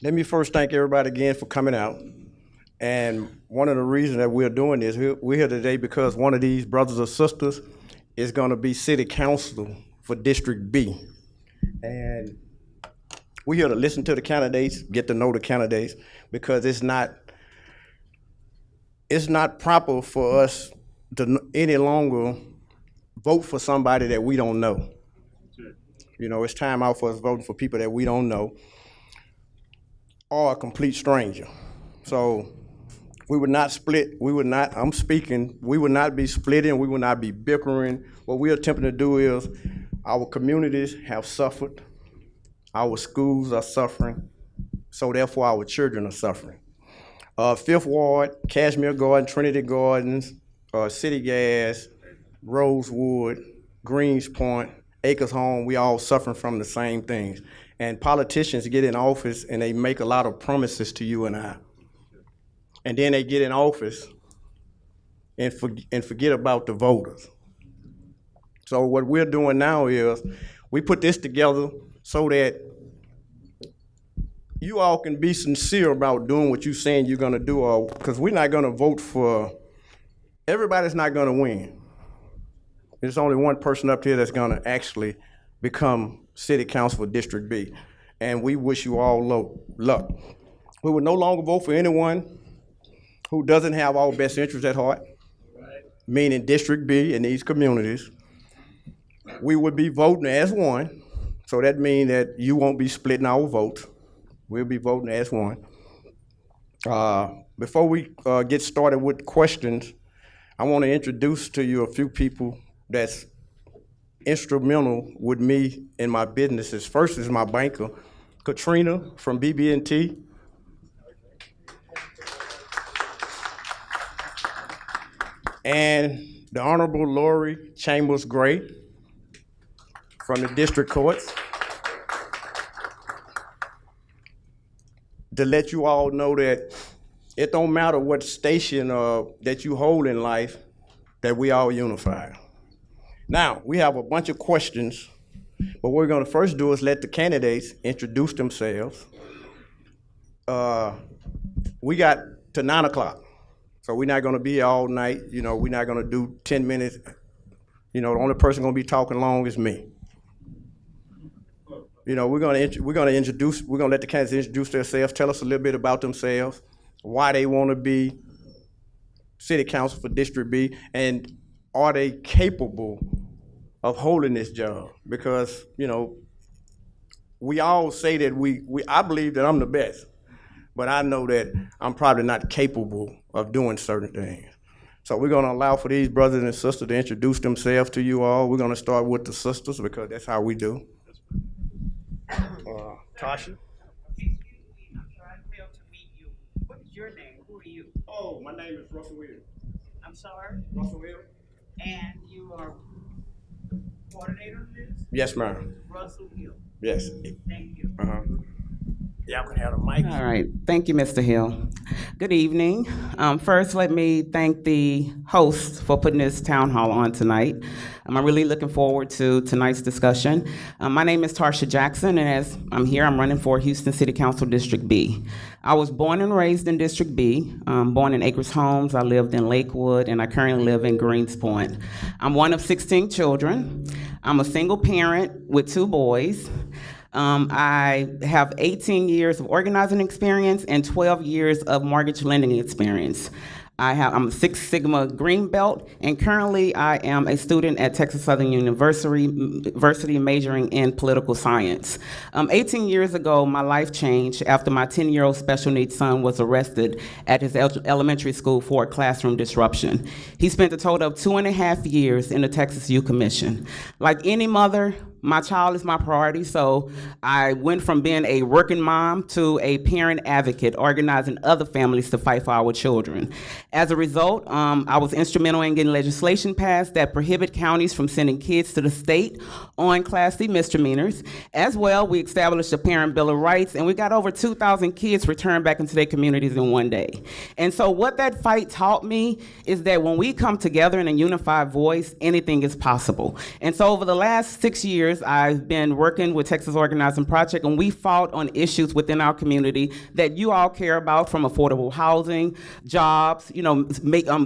Let me first thank everybody again for coming out. And one of the reasons that we're doing this, we're here today because one of these brothers or sisters is going to be city council for District B. And we're here to listen to the candidates, get to know the candidates, because it's not proper for us to any longer vote for somebody that we don't know. You know, it's time out for us voting for people that we don't know or a complete stranger. So we would not split, we would not be splitting, we would not be bickering. What we're attempting to do is, our communities have suffered, our schools are suffering, so therefore our children are suffering. Fifth Ward, Cashmere Garden, Trinity Gardens, City Gas, Rosewood, Greens Point, Acres Home, we all suffering from the same things. And politicians get in office and they make a lot of promises to you and I. And then they get in office and forget about the voters. So what we're doing now is, we put this together so that you all can be sincere about doing what you're saying you're gonna do, because we're not gonna vote for, everybody's not gonna win. There's only one person up here that's gonna actually become city council for District B. And we wish you all luck. We will no longer vote for anyone who doesn't have our best interests at heart, meaning District B in these communities. We would be voting as one, so that means that you won't be splitting our votes. We'll be voting as one. Before we get started with questions, I want to introduce to you a few people that's instrumental with me in my businesses. First is my banker, Katrina from BB&T. And the Honorable Lori Chambers Gray from the district courts. To let you all know that it don't matter what station that you hold in life, that we all unified. Now, we have a bunch of questions, but what we're gonna first do is let the candidates introduce themselves. We got to 9 o'clock, so we're not gonna be here all night. You know, we're not gonna do 10 minutes. You know, the only person gonna be talking long is me. You know, we're gonna let the candidates introduce themselves, tell us a little bit about themselves, why they wanna be city council for District B, and are they capable of holding this job? Because, you know, we all say that I believe that I'm the best, but I know that I'm probably not capable of doing certain things. So we're gonna allow for these brothers and sisters to introduce themselves to you all. We're gonna start with the sisters because that's how we do. Tasha? Excuse me, I'm sorry, I failed to meet you. What is your name? Who are you? Oh, my name is Russell Williams. I'm sorry? Russell Williams? And you are coordinator of this? Yes, ma'am. Russell Hill. Yes. Thank you. Y'all can have the mic. All right, thank you, Mr. Hill. Good evening. First, let me thank the host for putting this town hall on tonight. I'm really looking forward to tonight's discussion. My name is Tarsha Jackson, and as I'm here, I'm running for Houston City Council District B. I was born and raised in District B, born in Acres Homes. I lived in Lakewood, and I currently live in Greens Point. I'm one of 16 children. I'm a single parent with 2 boys. I have 18 years of organizing experience and 12 years of mortgage lending experience. I'm a Six Sigma Green Belt, and currently I am a student at Texas Southern University majoring in political science. 18 years ago, my life changed after my 10-year-old special needs son was arrested at his elementary school for a classroom disruption. He spent a total of 2.5 years in the Texas Youth Commission. Like any mother, my child is my priority, so I went from being a working mom to a parent advocate, organizing other families to fight for our children. As a result, I was instrumental in getting legislation passed that prohibit counties from sending kids to the state on Class C misdemeanors. As well, we established a Parent Bill of Rights, and we got over 2,000 kids returned back into their communities in one day. And so what that fight taught me is that when we come together in a unified voice, anything is possible. And so over the last 6 years, years, I've been working with Texas Organizing Project, and we fought on issues within our community that you all care about, from affordable housing, jobs,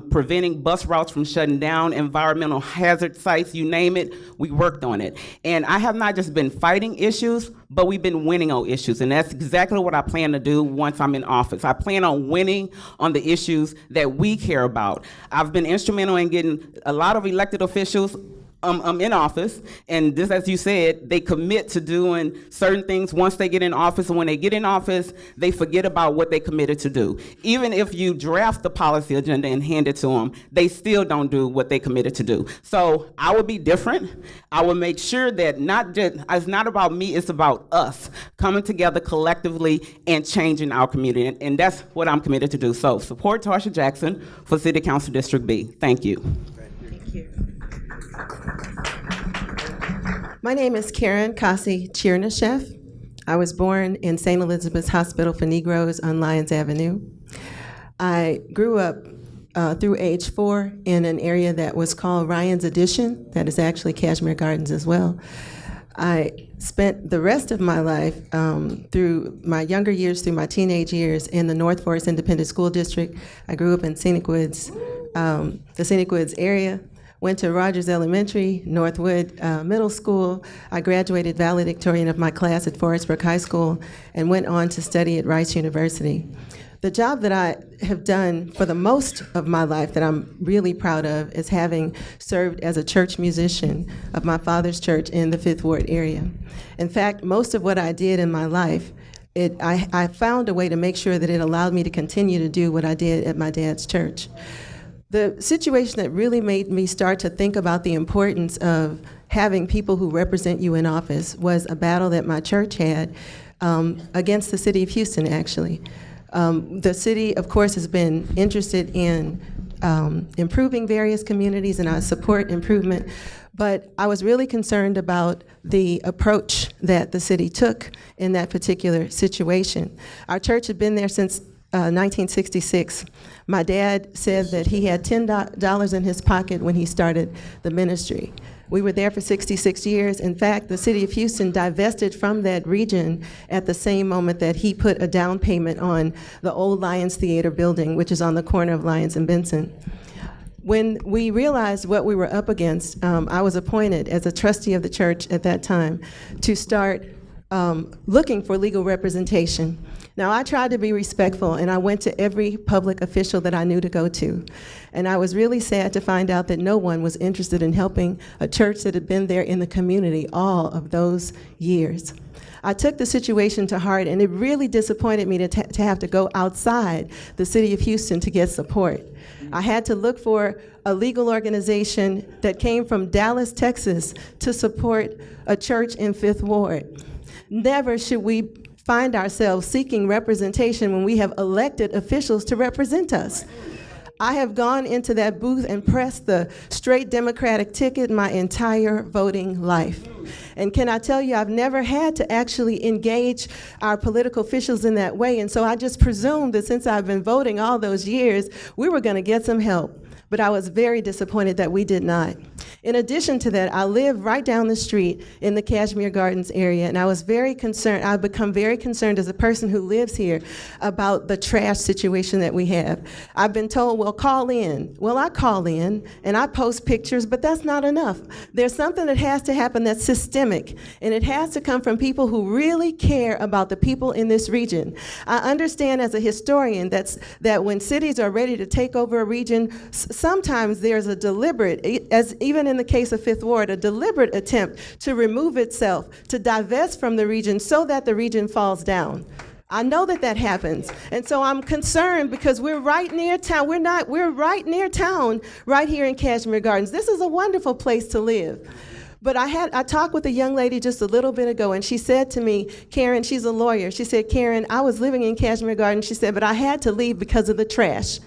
preventing bus routes from shutting down, environmental hazard sites, you name it, we worked on it. And I have not just been fighting issues, but we've been winning on issues, and that's exactly what I plan to do once I'm in office. I plan on winning on the issues that we care about. I've been instrumental in getting a lot of elected officials in office, and this, as you said, they commit to doing certain things once they get in office, and when they get in office, they forget about what they committed to do. Even if you draft the policy agenda and hand it to them, they still don't do what they committed to do. So I will be different. I will make sure that it's not about me, it's about us coming together collectively and changing our community, and that's what I'm committed to do. So support Tarsha Jackson for City Council District B. Thank you. Thank you. My name is Karen Kasi Chirnashef. I was born in St. Elizabeth's Hospital for Negroes on Lyons Avenue. I grew up through age 4 in an area that was called Ryan's Addition, that is actually Cashmere Gardens as well. I spent the rest of my life through my younger years, through my teenage years, in the North Forest Independent School District. I grew up in Scenic Woods, the Scenic Woods area. Went to Rogers Elementary, Northwood Middle School. I graduated valedictorian of my class at Forest Brook High School and went on to study at Rice University. The job that I have done for the most of my life that I'm really proud of is having served as a church musician of my father's church in the Fifth Ward area. In fact, most of what I did in my life, I found a way to make sure that it allowed me to continue to do what I did at my dad's church. The situation that really made me start to think about the importance of having people who represent you in office was a battle that my church had against the city of Houston, actually. The city, of course, has been interested in improving various communities, and I support improvement, but I was really concerned about the approach that the city took in that particular situation. Our church had been there since 1966. My dad said that he had $10 in his pocket when he started the ministry. We were there for 66 years. In fact, the city of Houston divested from that region at the same moment that he put a down payment on the old Lions Theater building, which is on the corner of Lyons and Benson. When we realized what we were up against, I was appointed as a trustee of the church at that time to start looking for legal representation. Now, I tried to be respectful, and I went to every public official that I knew to go to. And I was really sad to find out that no one was interested in helping a church that had been there in the community all of those years. I took the situation to heart, and it really disappointed me to have to go outside the city of Houston to get support. I had to look for a legal organization that came from Dallas, Texas, to support a church in Fifth Ward. Never should we find ourselves seeking representation when we have elected officials to represent us. I have gone into that booth and pressed the straight Democratic ticket my entire voting life. And can I tell you, I've never had to actually engage our political officials in that way, and so I just presumed that since I've been voting all those years, we were going to get some help. But I was very disappointed that we did not. In addition to that, I live right down the street in the Cashmere Gardens area, and I was very concerned. I've become very concerned as a person who lives here about the trash situation that we have. I've been told, well, call in. Well, I call in, and I post pictures, but that's not enough. There's something that has to happen that's systemic, and it has to come from people who really care about the people in this region. I understand as a historian that when cities are ready to take over a region, sometimes there's a deliberate, as even in the case of Fifth Ward, a deliberate attempt to remove itself, to divest from the region so that the region falls down. I know that happens, and so I'm concerned because we're right near town. We're right near town, right here in Cashmere Gardens. This is a wonderful place to live. But I talked with a young lady just a little bit ago, and she said to me, Karen, she's a lawyer. She said, Karen, I was living in Cashmere Gardens. She said, but I had to leave because of the trash.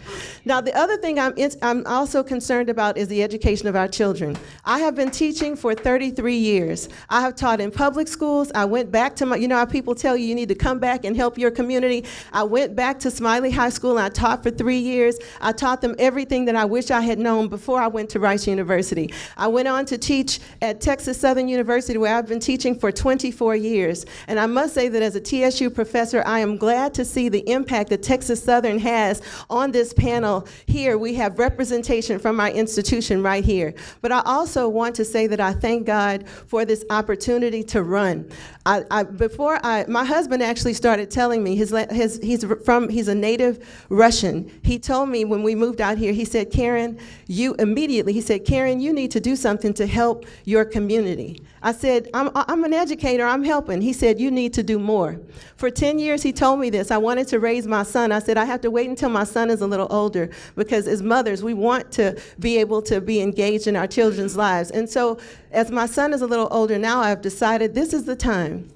Now, the other thing I'm also concerned about is the education of our children. I have been teaching for 33 years. I have taught in public schools. I went back to how people tell you need to come back and help your community. I went back to Smiley High School, and I taught for 3 years. I taught them everything that I wish I had known before I went to Rice University. I went on to teach at Texas Southern University, where I've been teaching for 24 years. And I must say that as a TSU professor, I am glad to see the impact that Texas Southern has on this panel. Here we have representation from my institution right here. But I also want to say that I thank God for this opportunity to run. My husband actually started telling me, he's a native Russian. He told me when we moved out here, he said, Karen, Karen, you need to do something to help your community. I said, I'm an educator, I'm helping. He said, you need to do more. For 10 years, he told me this. I wanted to raise my son. I said, I have to wait until my son is a little older, because as mothers, we want to be able to be engaged in our children's lives. And so as my son is a little older now, I've decided this is the time.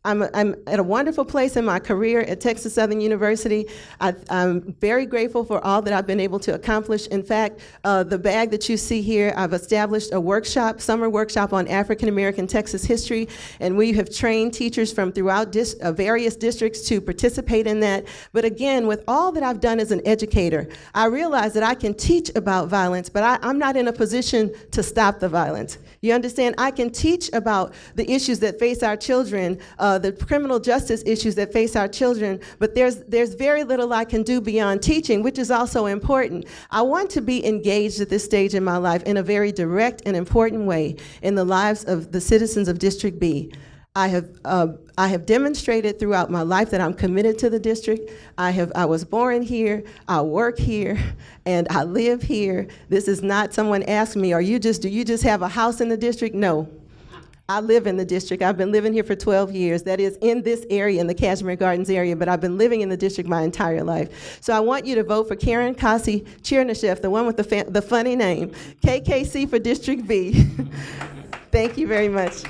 I'm at a wonderful place in my career at Texas Southern University. I'm very grateful for all that I've been able to accomplish. In fact, the bag that you see here, I've established a summer workshop on African American Texas history, and we have trained teachers from throughout various districts to participate in that. But again, with all that I've done as an educator, I realize that I can teach about violence, but I'm not in a position to stop the violence. You understand? I can teach about the issues that face our children, the criminal justice issues that face our children, but there's very little I can do beyond teaching, which is also important. I want to be engaged at this stage in my life in a very direct and important way in the lives of the citizens of District B. I have demonstrated throughout my life that I'm committed to the district. I was born here, I work here, and I live here. This is not someone asked me, do you just have a house in the district? No. I live in the district. I've been living here for 12 years. That is in this area, in the Cashmere Gardens area, but I've been living in the district my entire life. So I want you to vote for Karen Kasi Chirnyshev, the one with the funny name, KKC for District B. Thank you very much.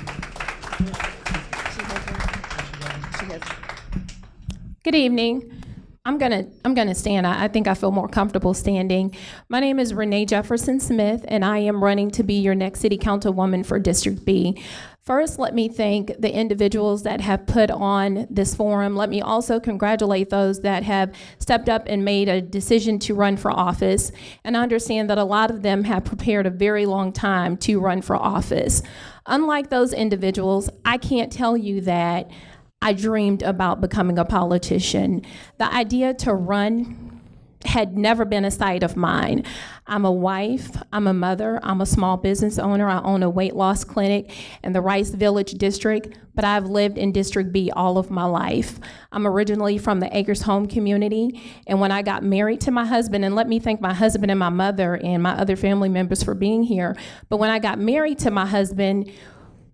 Good evening. I'm gonna stand. I think I feel more comfortable standing. My name is Renee Jefferson Smith, and I am running to be your next City Councilwoman for District B. First, let me thank the individuals that have put on this forum. Let me also congratulate those that have stepped up and made a decision to run for office. And I understand that a lot of them have prepared a very long time to run for office. Unlike those individuals, I can't tell you that I dreamed about becoming a politician. The idea to run had never been a sight of mine. I'm a wife, I'm a mother, I'm a small business owner. I own a weight loss clinic in the Rice Village district, but I've lived in District B all of my life. I'm originally from the Acres Home community, and when I got married to my husband, and let me thank my husband and my mother and my other family members for being here, but when I got married to my husband,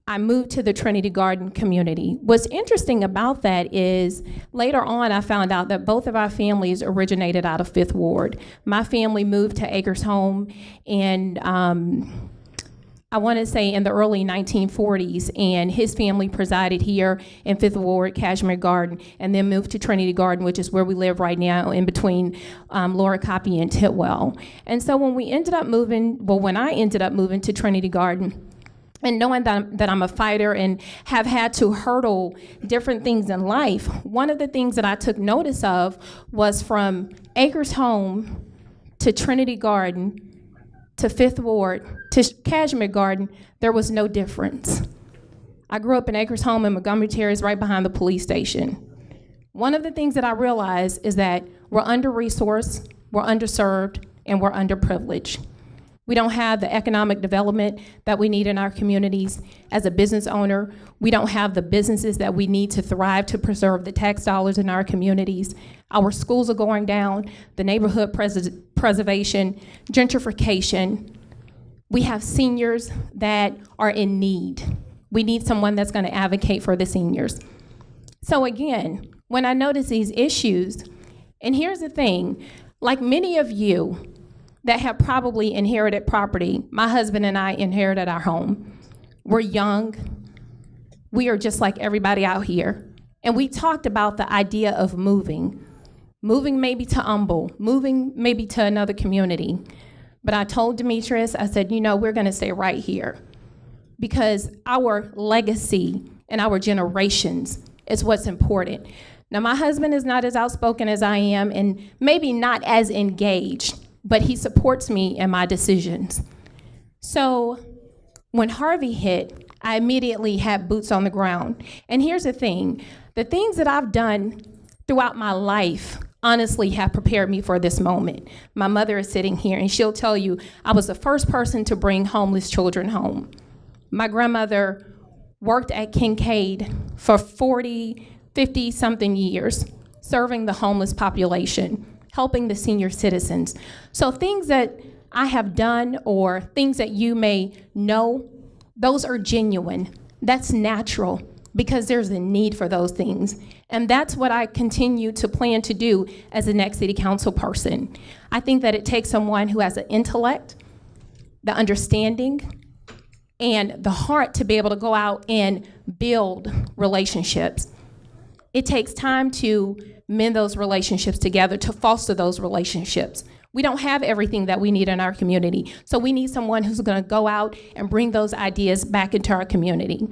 I moved to the Trinity Garden community. What's interesting about that is later on I found out that both of our families originated out of Fifth Ward. My family moved to Acres Home and I want to say in the early 1940s, and his family presided here in Fifth Ward, Cashmere Garden, and then moved to Trinity Garden, which is where we live right now in between Laura Copy and Titwell. And so when I ended up moving to Trinity Garden, and knowing that I'm a fighter and have had to hurdle different things in life, one of the things that I took notice of was from Acres Home to Trinity Garden to Fifth Ward to Cashmere Garden, there was no difference. I grew up in Acres Home in Montgomery Terrace, right behind the police station. One of the things that I realized is that we're under-resourced, we're underserved, and we're underprivileged. We don't have the economic development that we need in our communities. As a business owner, we don't have the businesses that we need to thrive to preserve the tax dollars in our communities. Our schools are going down, the neighborhood preservation, gentrification. We have seniors that are in need. We need someone that's going to advocate for the seniors. So again, when I notice these issues, and here's the thing, like many of you, that have probably inherited property. My husband and I inherited our home. We're young. We are just like everybody out here. And we talked about the idea of moving maybe to Humble, moving maybe to another community. But I told Demetrius, I said, we're gonna stay right here because our legacy and our generations is what's important. Now, my husband is not as outspoken as I am and maybe not as engaged, but he supports me in my decisions. So When Harvey hit, I immediately had boots on the ground. And here's the things that I've done throughout my life honestly have prepared me for this moment. My mother is sitting here, and she'll tell you I was the first person to bring homeless children home. My grandmother worked at Kincaid for 40, 50-something years, serving the homeless population, helping the senior citizens. So things that I have done or things that you may know, those are genuine. That's natural because there's a need for those things. And that's what I continue to plan to do as the next city council person. I think that it takes someone who has an intellect, the understanding, and the heart to be able to go out and build relationships. It takes time to mend those relationships together, to foster those relationships. We don't have everything that we need in our community, so we need someone who's gonna go out and bring those ideas back into our community.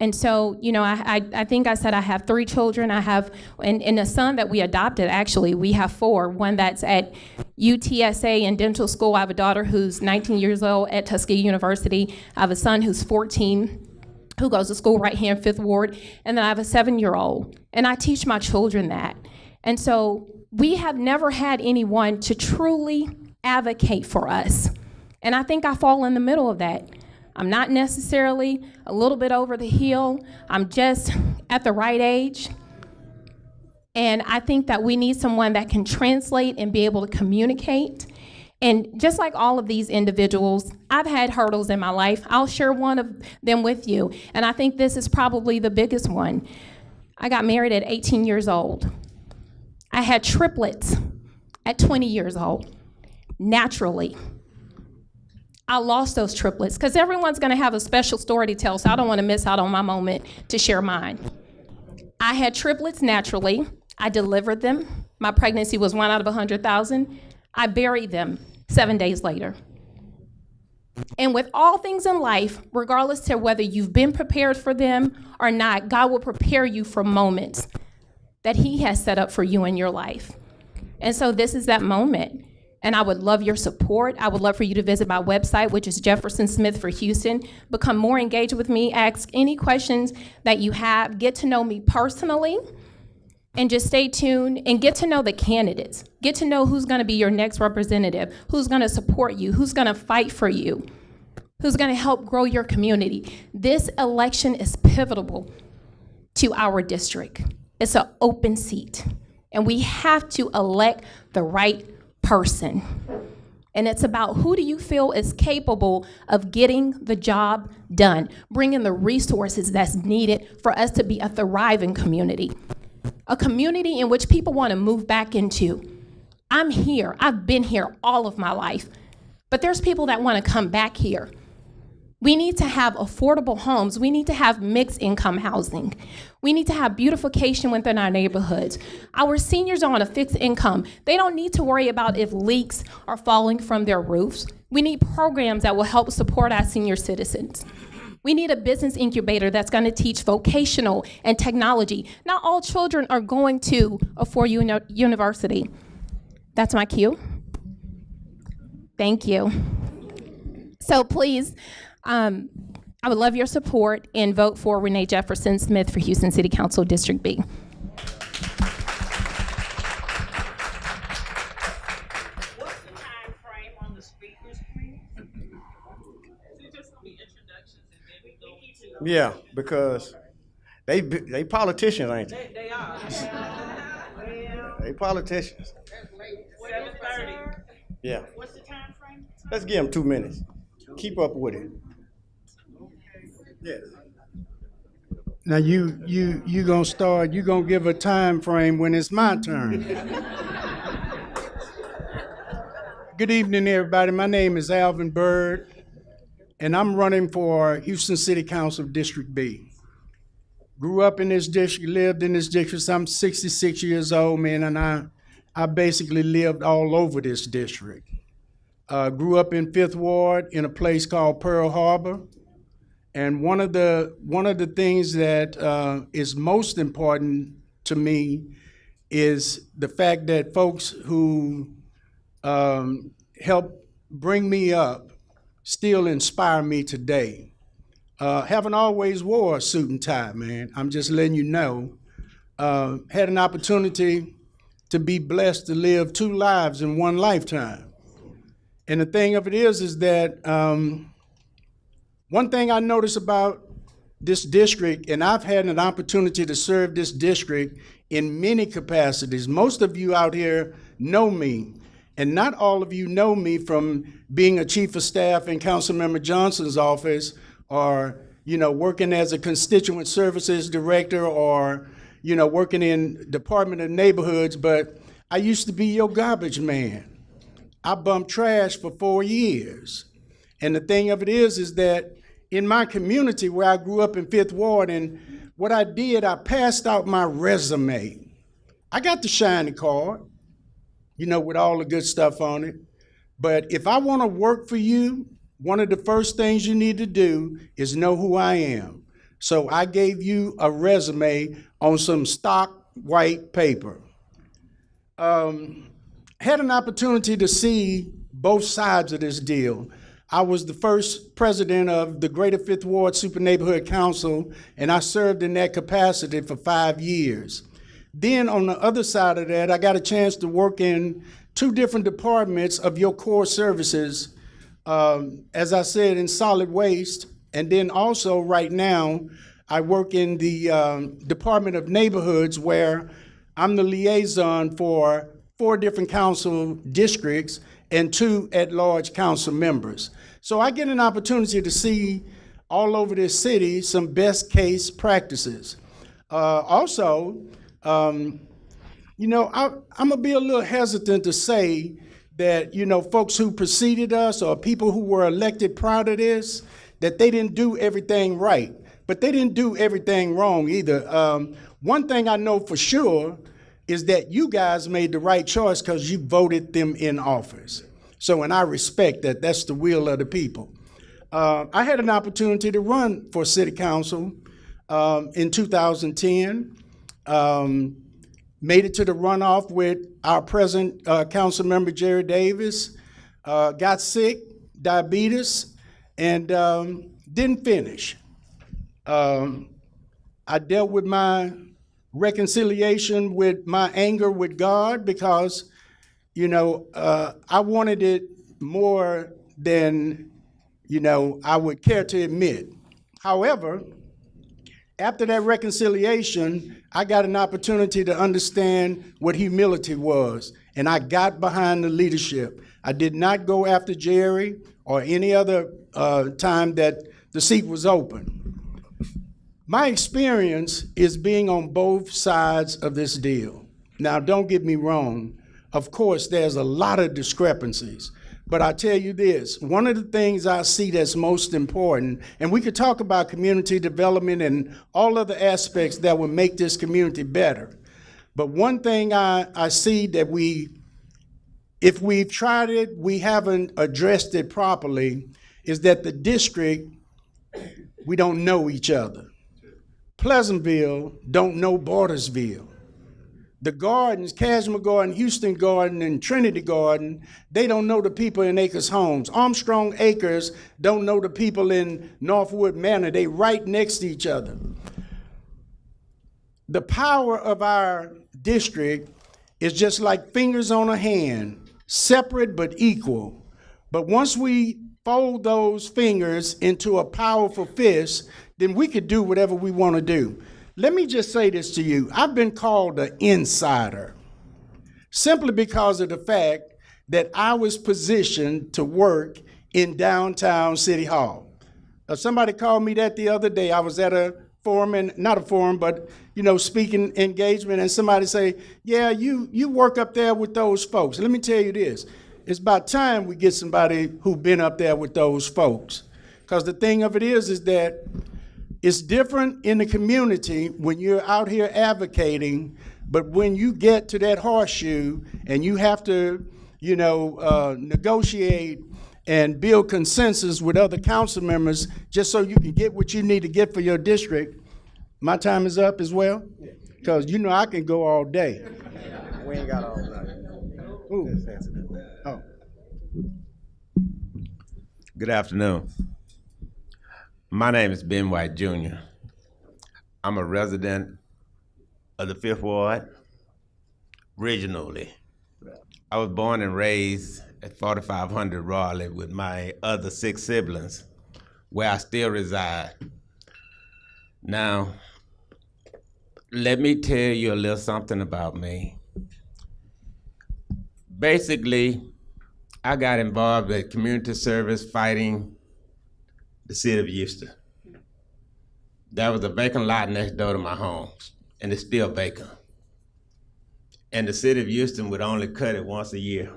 And so, you know, I think I said I have 3 children. I have, and a son that we adopted, actually, we have 4. One that's at UTSA in dental school. I have a daughter who's 19 years old at Tuskegee University. I have a son who's 14 who goes to school right here in 5th Ward. And then I have a 7-year-old. And I teach my children that. And so we have never had anyone to truly advocate for us. And I think I fall in the middle of that. I'm not necessarily a little bit over the hill. I'm just at the right age. And I think that we need someone that can translate and be able to communicate. And just like all of these individuals, I've had hurdles in my life. I'll share one of them with you. And I think this is probably the biggest one. I got married at 18 years old. I had triplets at 20 years old, naturally. I lost those triplets because everyone's gonna have a special story to tell, so I don't wanna miss out on my moment to share mine. I had triplets naturally. I delivered them. My pregnancy was 1 out of 100,000. I buried them 7 days later. And with all things in life, regardless to whether you've been prepared for them or not, God will prepare you for moments that He has set up for you in your life. And so this is that moment. And I would love your support. I would love for you to visit my website, which is Jefferson Smith for Houston. Become more engaged with me. Ask any questions that you have. Get to know me personally. And just stay tuned and get to know the candidates. Get to know who's gonna be your next representative, who's gonna support you, who's gonna fight for you, who's gonna help grow your community. This election is pivotal to our district. It's an open seat. And we have to elect the right person. And it's about who do you feel is capable of getting the job done, bringing the resources that's needed for us to be a thriving community, a community in which people want to move back into. I'm here, I've been here all of my life, but there's people that want to come back here. We need to have affordable homes. We need to have mixed income housing. We need to have beautification within our neighborhoods. Our seniors are on a fixed income. They don't need to worry about if leaks are falling from their roofs. We need programs that will help support our senior citizens. We need a business incubator that's going to teach vocational and technology. Not all children are going to a four-year university. That's my cue. Thank you. So please, I would love your support and vote for Renee Jefferson Smith for Houston City Council District B. What's the time frame on the speakers, please? Is it just gonna be introductions and then we go into? Yeah, because they politicians, ain't they? They are. They politicians. 7:30. Yeah. What's the time frame? Let's give them 2 minutes. Keep up with it. Yes. Now you gonna start, you gonna give a time frame when it's my turn. Good evening, everybody. My name is Alvin Bird, and I'm running for Houston City Council District B. Grew up in this district, lived in this district. I'm 66 years old, man, and I basically lived all over this district. Grew up in 5th Ward in a place called Pearl Harbor. And one of the things that is most important to me is the fact that folks who helped bring me up still inspire me today. Haven't always wore a suit and tie, man. I'm just letting you know. Had an opportunity to be blessed to live 2 lives in one lifetime. And the thing of it is that one thing I notice about this district, and I've had an opportunity to serve this district in many capacities. Most of you out here know me, and not all of you know me from being a chief of staff in Councilmember Johnson's office, or working as a constituent services director, or working in Department of Neighborhoods. But I used to be your garbage man. I bumped trash for 4 years. And the thing of it is that in my community where I grew up in 5th Ward, and what I did, I passed out my resume. I got the shiny card, with all the good stuff on it. But if I want to work for you, one of the first things you need to do is know who I am. So I gave you a resume on some stock white paper. Had an opportunity to see both sides of this deal. I was the first president of the Greater 5th Ward Super Neighborhood Council, and I served in that capacity for 5 years. Then on the other side of that, I got a chance to work in 2 different departments of your core services, as I said, in solid waste. And then also right now, I work in the Department of Neighborhoods, where I'm the liaison for 4 different council districts and 2 at-large council members. So I get an opportunity to see all over this city some best case practices. Also, I'm gonna be a little hesitant to say that, folks who preceded us or people who were elected prior to this, that they didn't do everything right, but they didn't do everything wrong either. One thing I know for sure is that you guys made the right choice because you voted them in office. So, and I respect that. That's the will of the people. I had an opportunity to run for city council in 2010. Made it to the runoff with our present council member, Jerry Davis. Got sick, diabetes, and didn't finish. I dealt with my reconciliation with my anger with God because, I wanted it more than, I would care to admit. However, after that reconciliation, I got an opportunity to understand what humility was, and I got behind the leadership. I did not go after Jerry or any other time that the seat was open. My experience is being on both sides of this deal. Now, don't get me wrong. Of course, there's a lot of discrepancies. But I tell you this, one of the things I see that's most important, and we could talk about community development and all other aspects that would make this community better. But one thing I see that if we've tried it, we haven't addressed it properly, is that the district, we don't know each other. Pleasantville don't know Bordersville. The Gardens, Cashmere Garden, Houston Garden, and Trinity Garden, they don't know the people in Acres Homes. Armstrong Acres don't know the people in Northwood Manor. They right next to each other. The power of our district is just like fingers on a hand, separate but equal. But once we fold those fingers into a powerful fist, then we could do whatever we want to do. Let me just say this to you. I've been called an insider simply because of the fact that I was positioned to work in downtown City Hall. Somebody called me that the other day. I was at a forum, and not a forum, but speaking engagement, and somebody say, yeah, you work up there with those folks. Let me tell you this. It's about time we get somebody who's been up there with those folks. Because the thing of it is that it's different in the community when you're out here advocating, but when you get to that horseshoe and you have to, negotiate and build consensus with other council members just so you can get what you need to get for your district. My time is up as well? Because I can go all day. We ain't got all night. Ooh. Oh. Good afternoon. My name is Ben White Jr. I'm a resident of the Fifth Ward regionally. I was born and raised at 4500 Raleigh with my other 6 siblings, where I still reside. Now, let me tell you a little something about me. Basically, I got involved with community service fighting the city of Houston. There was a vacant lot next door to my home, and it's still vacant. And the city of Houston would only cut it once a year.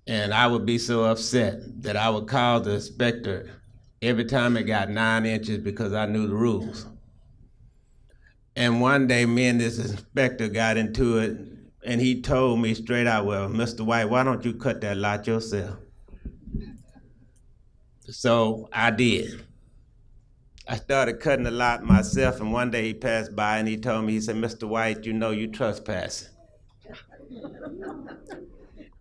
And I would be so upset that I would call the inspector every time it got 9 inches because I knew the rules. And one day, me and this inspector got into it, and he told me straight out, well, Mr. White, why don't you cut that lot yourself? So I did. I started cutting the lot myself, and one day he passed by and he told me, he said, Mr. White, you know you trespassing.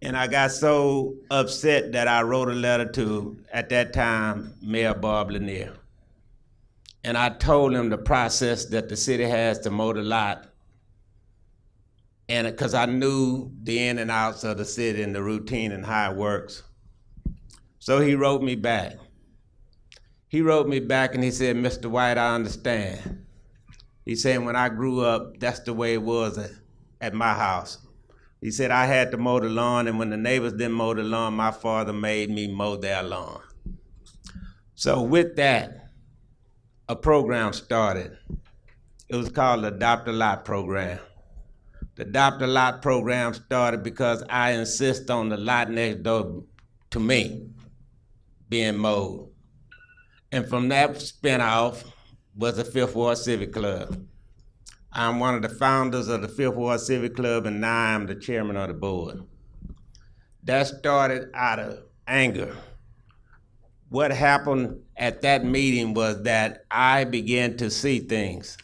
And I got so upset that I wrote a letter to, at that time, Mayor Bob Lanier. And I told him the process that the city has to mow the lot, and because I knew the in and outs of the city and the routine and how it works. So he wrote me back. He wrote me back and he said, Mr. White, I understand. He said, when I grew up, that's the way it was at my house. He said, I had to mow the lawn, and when the neighbors didn't mow the lawn, my father made me mow their lawn. So with that, a program started. It was called the Adopt a Lot program. The Adopt a Lot program started because I insist on the lot next door to me being mowed. And from that spinoff was the Fifth Ward Civic Club. I'm one of the founders of the Fifth Ward Civic Club, and now I'm the chairman of the board. That started out of anger. What happened at that meeting was that I began to see things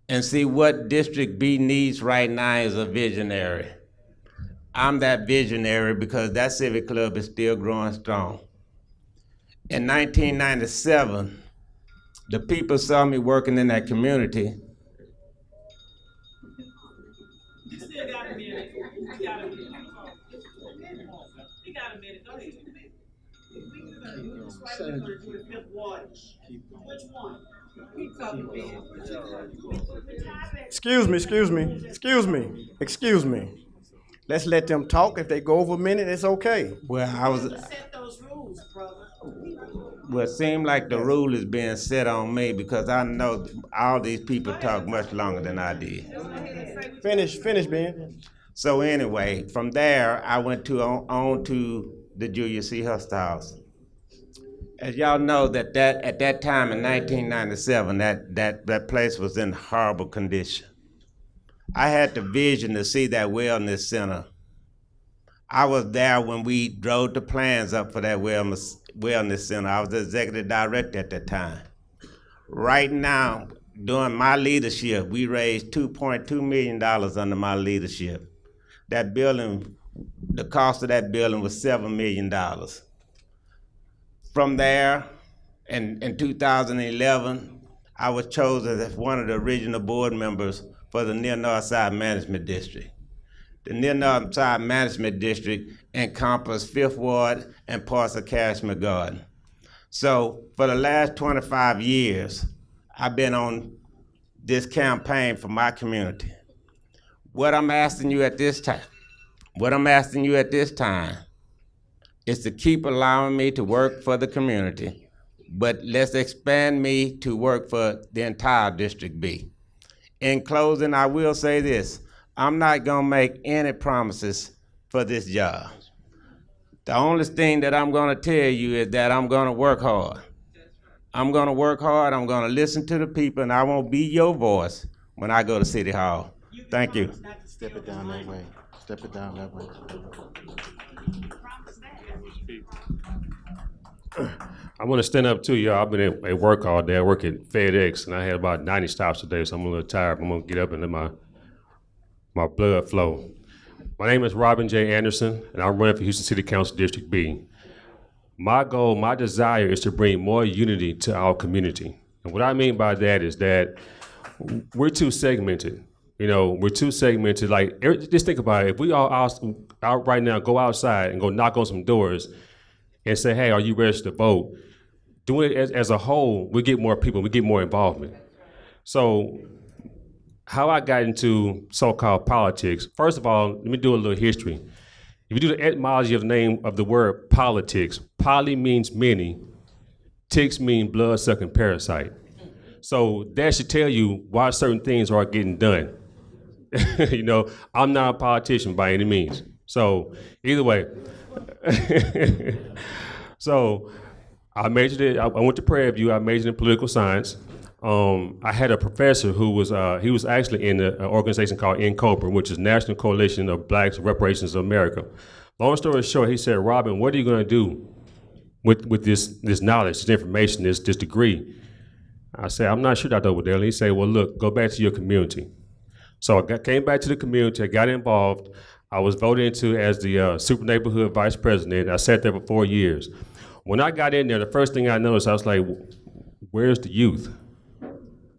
and see what District B needs right now is a visionary. I'm that visionary because that civic club is still growing strong. In 1997, the people saw me working in that community. You still got a minute. You got a minute. You got a minute. Go ahead. Which one? Excuse me. Let's let them talk. If they go over a minute, it's okay. Well, Set those rules, brother. well, it seemed like the rule is being set on me because I know all these people talk much longer than I did. Finish, Ben. So anyway, from there, I went on to the Julius C. Huston House. As y'all know, that at that time in 1997, that place was in horrible condition. I had the vision to see that wellness center. I was there when we drove the plans up for that wellness center. I was the executive director at that time. Right now, during my leadership, we raised $2.2 million under my leadership. That building, the cost of that building was $7 million. From there, in 2011, I was chosen as one of the original board members for the Near North Side Management District. The Near North Side Management District encompassed Fifth Ward and parts of Cashmere Garden. So for the last 25 years, I've been on this campaign for my community. What I'm asking you at this time is to keep allowing me to work for the community, but let's expand me to work for the entire District B. In closing, I will say this. I'm not gonna make any promises for this job. The only thing that I'm gonna tell you is that I'm gonna work hard. I'm gonna work hard, I'm gonna listen to the people, and I won't be your voice when I go to City Hall. Thank you. Step it down that way. Step it down that way. I want to stand up to y'all. I've been at work all day. I work at FedEx, and I had about 90 stops today, so I'm a little tired. I'm going to get up and let my blood flow. My name is Robin J. Anderson, and I'm running for Houston City Council District B. My goal, my desire is to bring more unity to our community. And what I mean by that is that we're too segmented. We're too segmented. Like, just think about it. If we all out right now, go outside and go knock on some doors and say, hey, are you ready to vote? Doing it as a whole, we get more people, we get more involvement. So how I got into so-called politics, first of all, let me do a little history. If you do the etymology of the name of the word politics, poly means many, ticks mean blood-sucking parasite. So that should tell you why certain things are getting done. I'm not a politician by any means. So either way, so I went to Prairie View, I majored in political science. I had a professor who was actually in an organization called NCOBRA, which is National Coalition of Blacks Reparations of America. Long story short, he said, Robin, what are you gonna do with this knowledge, this information, this degree? I said, I'm not sure, Dr. Overdale. He said, well, look, go back to your community. So I came back to the community, I got involved. I was voted into as the super neighborhood vice president. I sat there for 4 years. When I got in there, the first thing I noticed, I was like, where's the youth?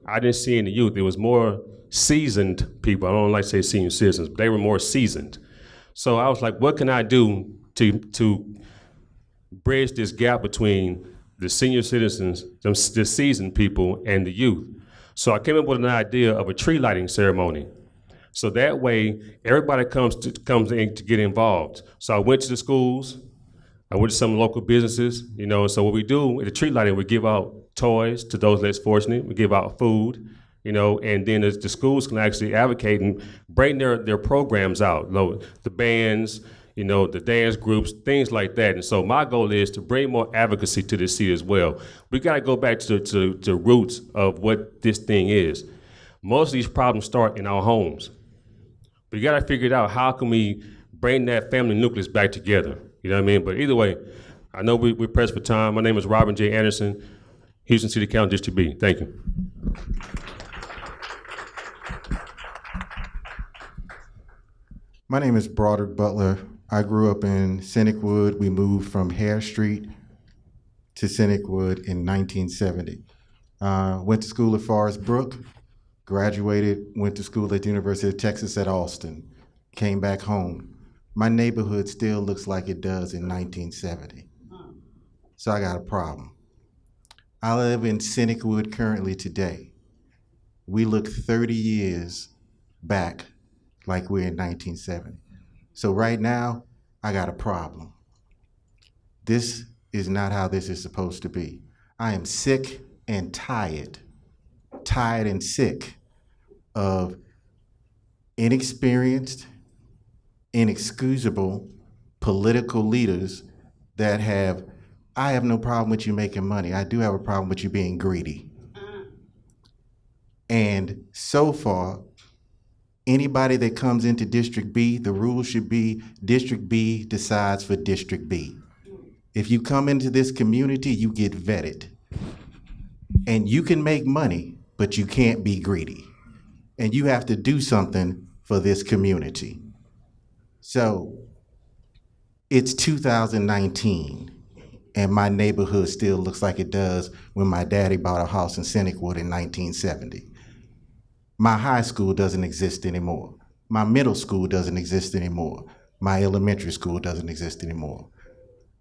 I didn't see any youth. It was more seasoned people. I don't like to say senior citizens, but they were more seasoned. So I was like, what can I do to bridge this gap between the senior citizens, the seasoned people, and the youth? So I came up with an idea of a tree lighting ceremony. So that way, everybody comes in to get involved. So I went to the schools, I went to some local businesses, so what we do at the tree lighting, we give out toys to those less fortunate, we give out food, and then the schools can actually advocate and bring their programs out, the bands, the dance groups, things like that. And so my goal is to bring more advocacy to the city as well. We gotta go back to the roots of what this thing is. Most of these problems start in our homes. But you gotta figure it out, how can we bring that family nucleus back together? You know what I mean? But either way, I know we're pressed for time. My name is Robin J. Anderson, Houston City Council District B. Thank you. My name is Broderick Butler. I grew up in Seneca. We moved from Hare Street to Seneca in 1970. Went to school at Forest Brook, graduated, went to school at the University of Texas at Austin, came back home. My neighborhood still looks like it does in 1970. So I got a problem. I live in Seneca currently today. We look 30 years back like we're in 1970. So right now, I got a problem. This is not how this is supposed to be. I am sick and tired and sick of inexperienced, inexcusable political leaders that I have no problem with you making money. I do have a problem with you being greedy. And so far, anybody that comes into District B, the rule should be District B decides for District B. If you come into this community, you get vetted. And you can make money, but you can't be greedy. And you have to do something for this community. So it's 2019, and my neighborhood still looks like it does when my daddy bought a house in Seneca in 1970. My high school doesn't exist anymore. My middle school doesn't exist anymore. My elementary school doesn't exist anymore.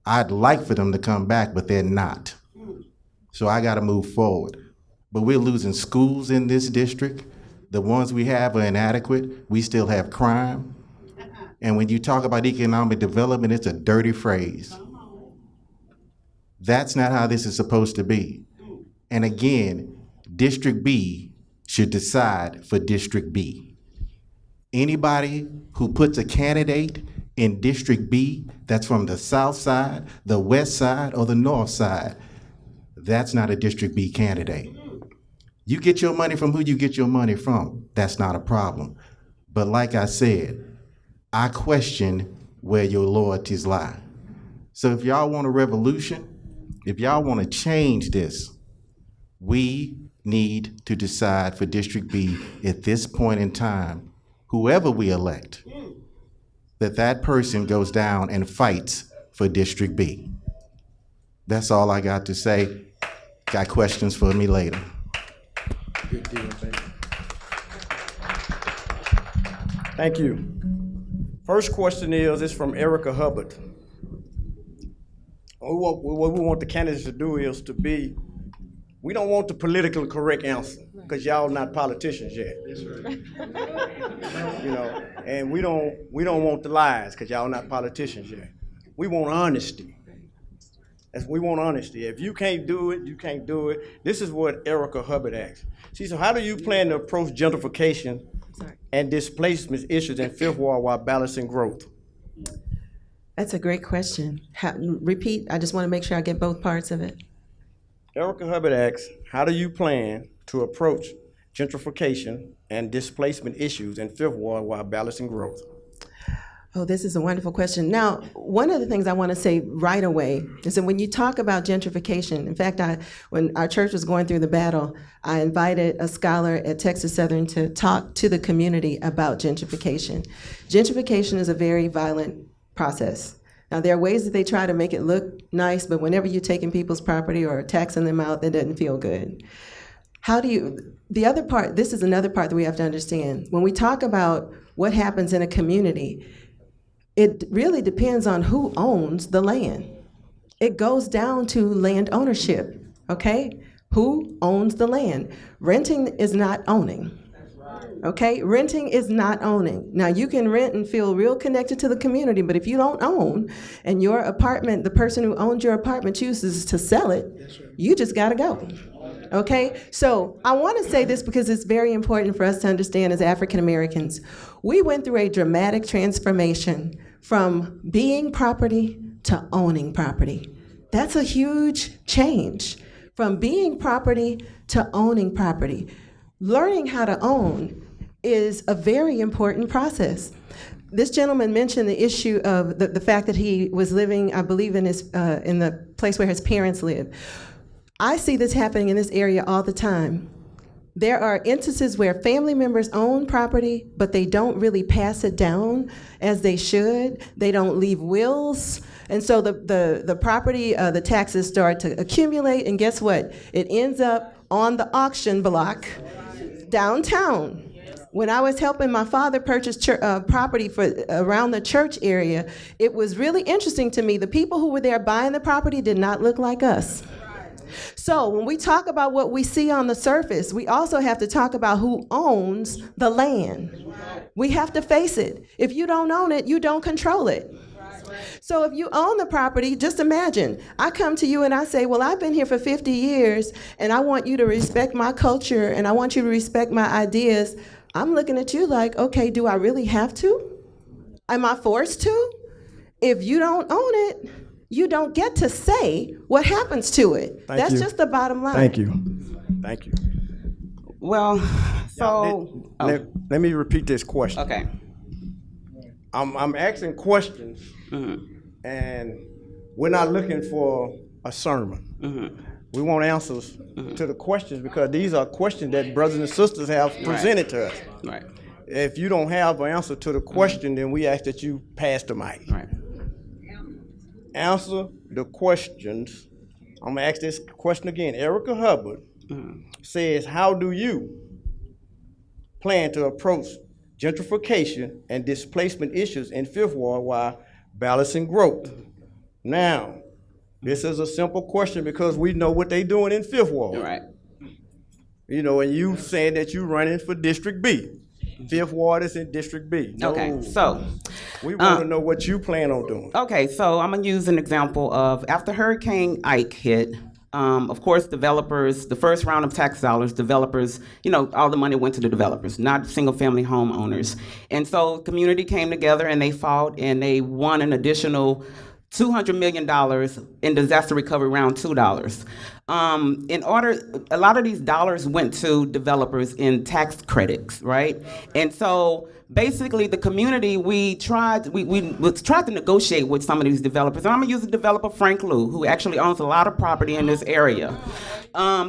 I'd like for them to come back, but they're not. So I gotta move forward. But we're losing schools in this district. The ones we have are inadequate. We still have crime. And when you talk about economic development, it's a dirty phrase. That's not how this is supposed to be. And again, District B should decide for District B. Anybody who puts a candidate in District B that's from the south side, the west side, or the north side, that's not a District B candidate. You get your money from who you get your money from. That's not a problem. But like I said, I question where your loyalties lie. So if y'all want a revolution, if y'all want to change this, we need to decide for District B at this point in time, whoever we elect, that person goes down and fights for District B. That's all I got to say. Got questions for me later. Good deal, thank you. Thank you. First question is from Erica Hubbard. What we want the candidates to do is to be, we don't want the politically correct answer, because y'all not politicians yet. That's right. You know, and we don't want the lies, because y'all not politicians yet. We want honesty. We want honesty. If you can't do it, you can't do it. This is what Erica Hubbard asked. She said, how do you plan to approach gentrification and displacement issues in Fifth Ward while balancing growth? That's a great question. Repeat, I just want to make sure I get both parts of it. Erica Hubbard asks, how do you plan to approach gentrification and displacement issues in Fifth Ward while balancing growth? Oh, this is a wonderful question. Now, one of the things I want to say right away is that when you talk about gentrification, in fact, when our church was going through the battle, I invited a scholar at Texas Southern to talk to the community about gentrification. Gentrification is a very violent process. Now, there are ways that they try to make it look nice, but whenever you're taking people's property or taxing them out, that doesn't feel good. The other part, this is another part that we have to understand. When we talk about what happens in a community, it really depends on who owns the land. It goes down to land ownership, okay? Who owns the land? Renting is not owning. Okay, renting is not owning. Now, you can rent and feel real connected to the community, but if you don't own, and your apartment, the person who owns your apartment chooses to sell it, you just gotta go. Okay, so I want to say this because it's very important for us to understand as African Americans. We went through a dramatic transformation from being property to owning property. That's a huge change, from being property to owning property. Learning how to own is a very important process. This gentleman mentioned the issue of the fact that he was living, I believe, in the place where his parents live. I see this happening in this area all the time. There are instances where family members own property, but they don't really pass it down as they should. They don't leave wills. And so the property, the taxes start to accumulate, and guess what? It ends up on the auction block downtown. When I was helping my father purchase property for around the church area, it was really interesting to me. The people who were there buying the property did not look like us. So when we talk about what we see on the surface, we also have to talk about who owns the land. We have to face it. If you don't own it, you don't control it. So if you own the property, just imagine, I come to you and I say, well, I've been here for 50 years and I want you to respect my culture and I want you to respect my ideas. I'm looking at you like, okay, do I really have to? Am I forced to? If you don't own it, you don't get to say what happens to it. That's just the bottom line. Thank you. Thank you. Well, so let me repeat this question. Okay. I'm asking questions, and we're not looking for a sermon. We want answers to the questions, because these are questions that brothers and sisters have presented to us. Right. If you don't have an answer to the question, then we ask that you pass the mic. Right. Answer the questions. I'm gonna ask this question again. Erica Hubbard says, how do you plan to approach gentrification and displacement issues in Fifth Ward while balancing growth? Now, this is a simple question because we know what they're doing in Fifth Ward. Right. You know, and you said that you're running for District B. Fifth Ward is in District B. Okay, so we want to know what you plan on doing. Okay, so I'm gonna use an example of after Hurricane Ike hit. Of course, developers, the first round of tax dollars, developers, all the money went to the developers, not single-family homeowners. And so the community came together and they fought and they won an additional $200 million in disaster recovery round $2. A lot of these dollars went to developers in tax credits, right? And so basically the community, we tried to negotiate with some of these developers. And I'm gonna use the developer Frank Liu, who actually owns a lot of property in this area.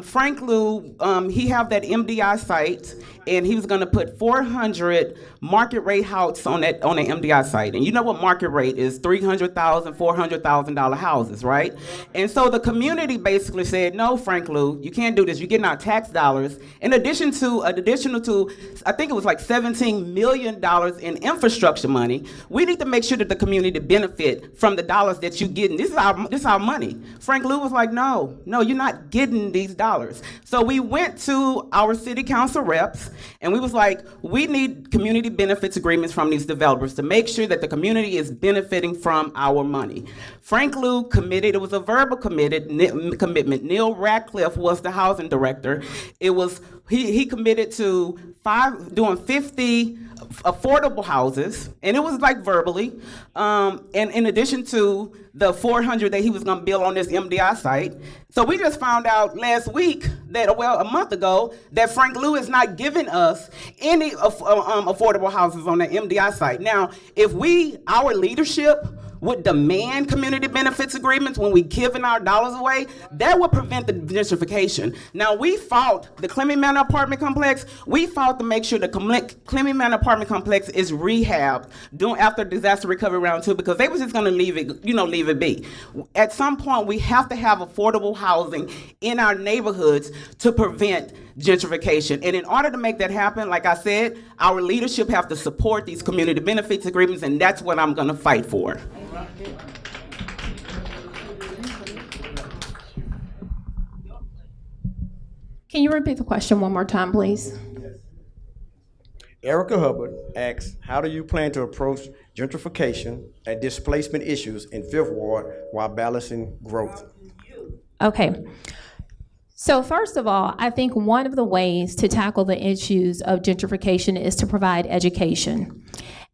Frank Liu, he have that MDI site, and he was gonna put 400 market rate houses on the MDI site. And you know what market rate is? $300,000, $400,000 houses, right? And so the community basically said, no, Frank Liu, you can't do this. You're getting our tax dollars. In additional to, I think it was like $17 million in infrastructure money. We need to make sure that the community benefit from the dollars that you're getting. This is our money. Frank Liu was like, no, you're not getting these dollars. So we went to our city council reps, and we was like, we need community benefits agreements from these developers to make sure that the community is benefiting from our money. Frank Liu committed, it was a verbal commitment. Neil Ratcliffe was the housing director. It was, he committed to doing 50 affordable houses, and it was like verbally, and in addition to the 400 that he was gonna build on this MDI site. So we just found out last week that, well, a month ago, that Frank Liu is not giving us any affordable houses on the MDI site. Now, if our leadership would demand community benefits agreements when we giving our dollars away, that would prevent the gentrification. Now, we fought the Clemmy Manor apartment complex. We fought to make sure the Clemmy Manor apartment complex is rehabbed after disaster recovery round 2, because they was just gonna leave it be. At some point, we have to have affordable housing in our neighborhoods to prevent gentrification. And in order to make that happen, like I said, our leadership have to support these community benefits agreements, and that's what I'm gonna fight for. Can you repeat the question one more time, please? Erica Hubbard asks, how do you plan to approach gentrification and displacement issues in Fifth Ward while balancing growth? Okay. So first of all, I think one of the ways to tackle the issues of gentrification is to provide education.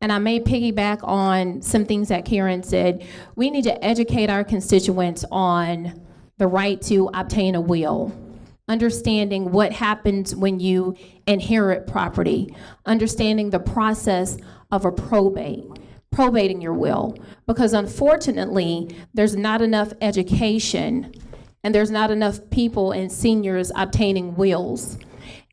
And I may piggyback on some things that Karen said. We need to educate our constituents on the right to obtain a will, understanding what happens when you inherit property, understanding the process of a probating your will. Because unfortunately, there's not enough education and there's not enough people and seniors obtaining wills.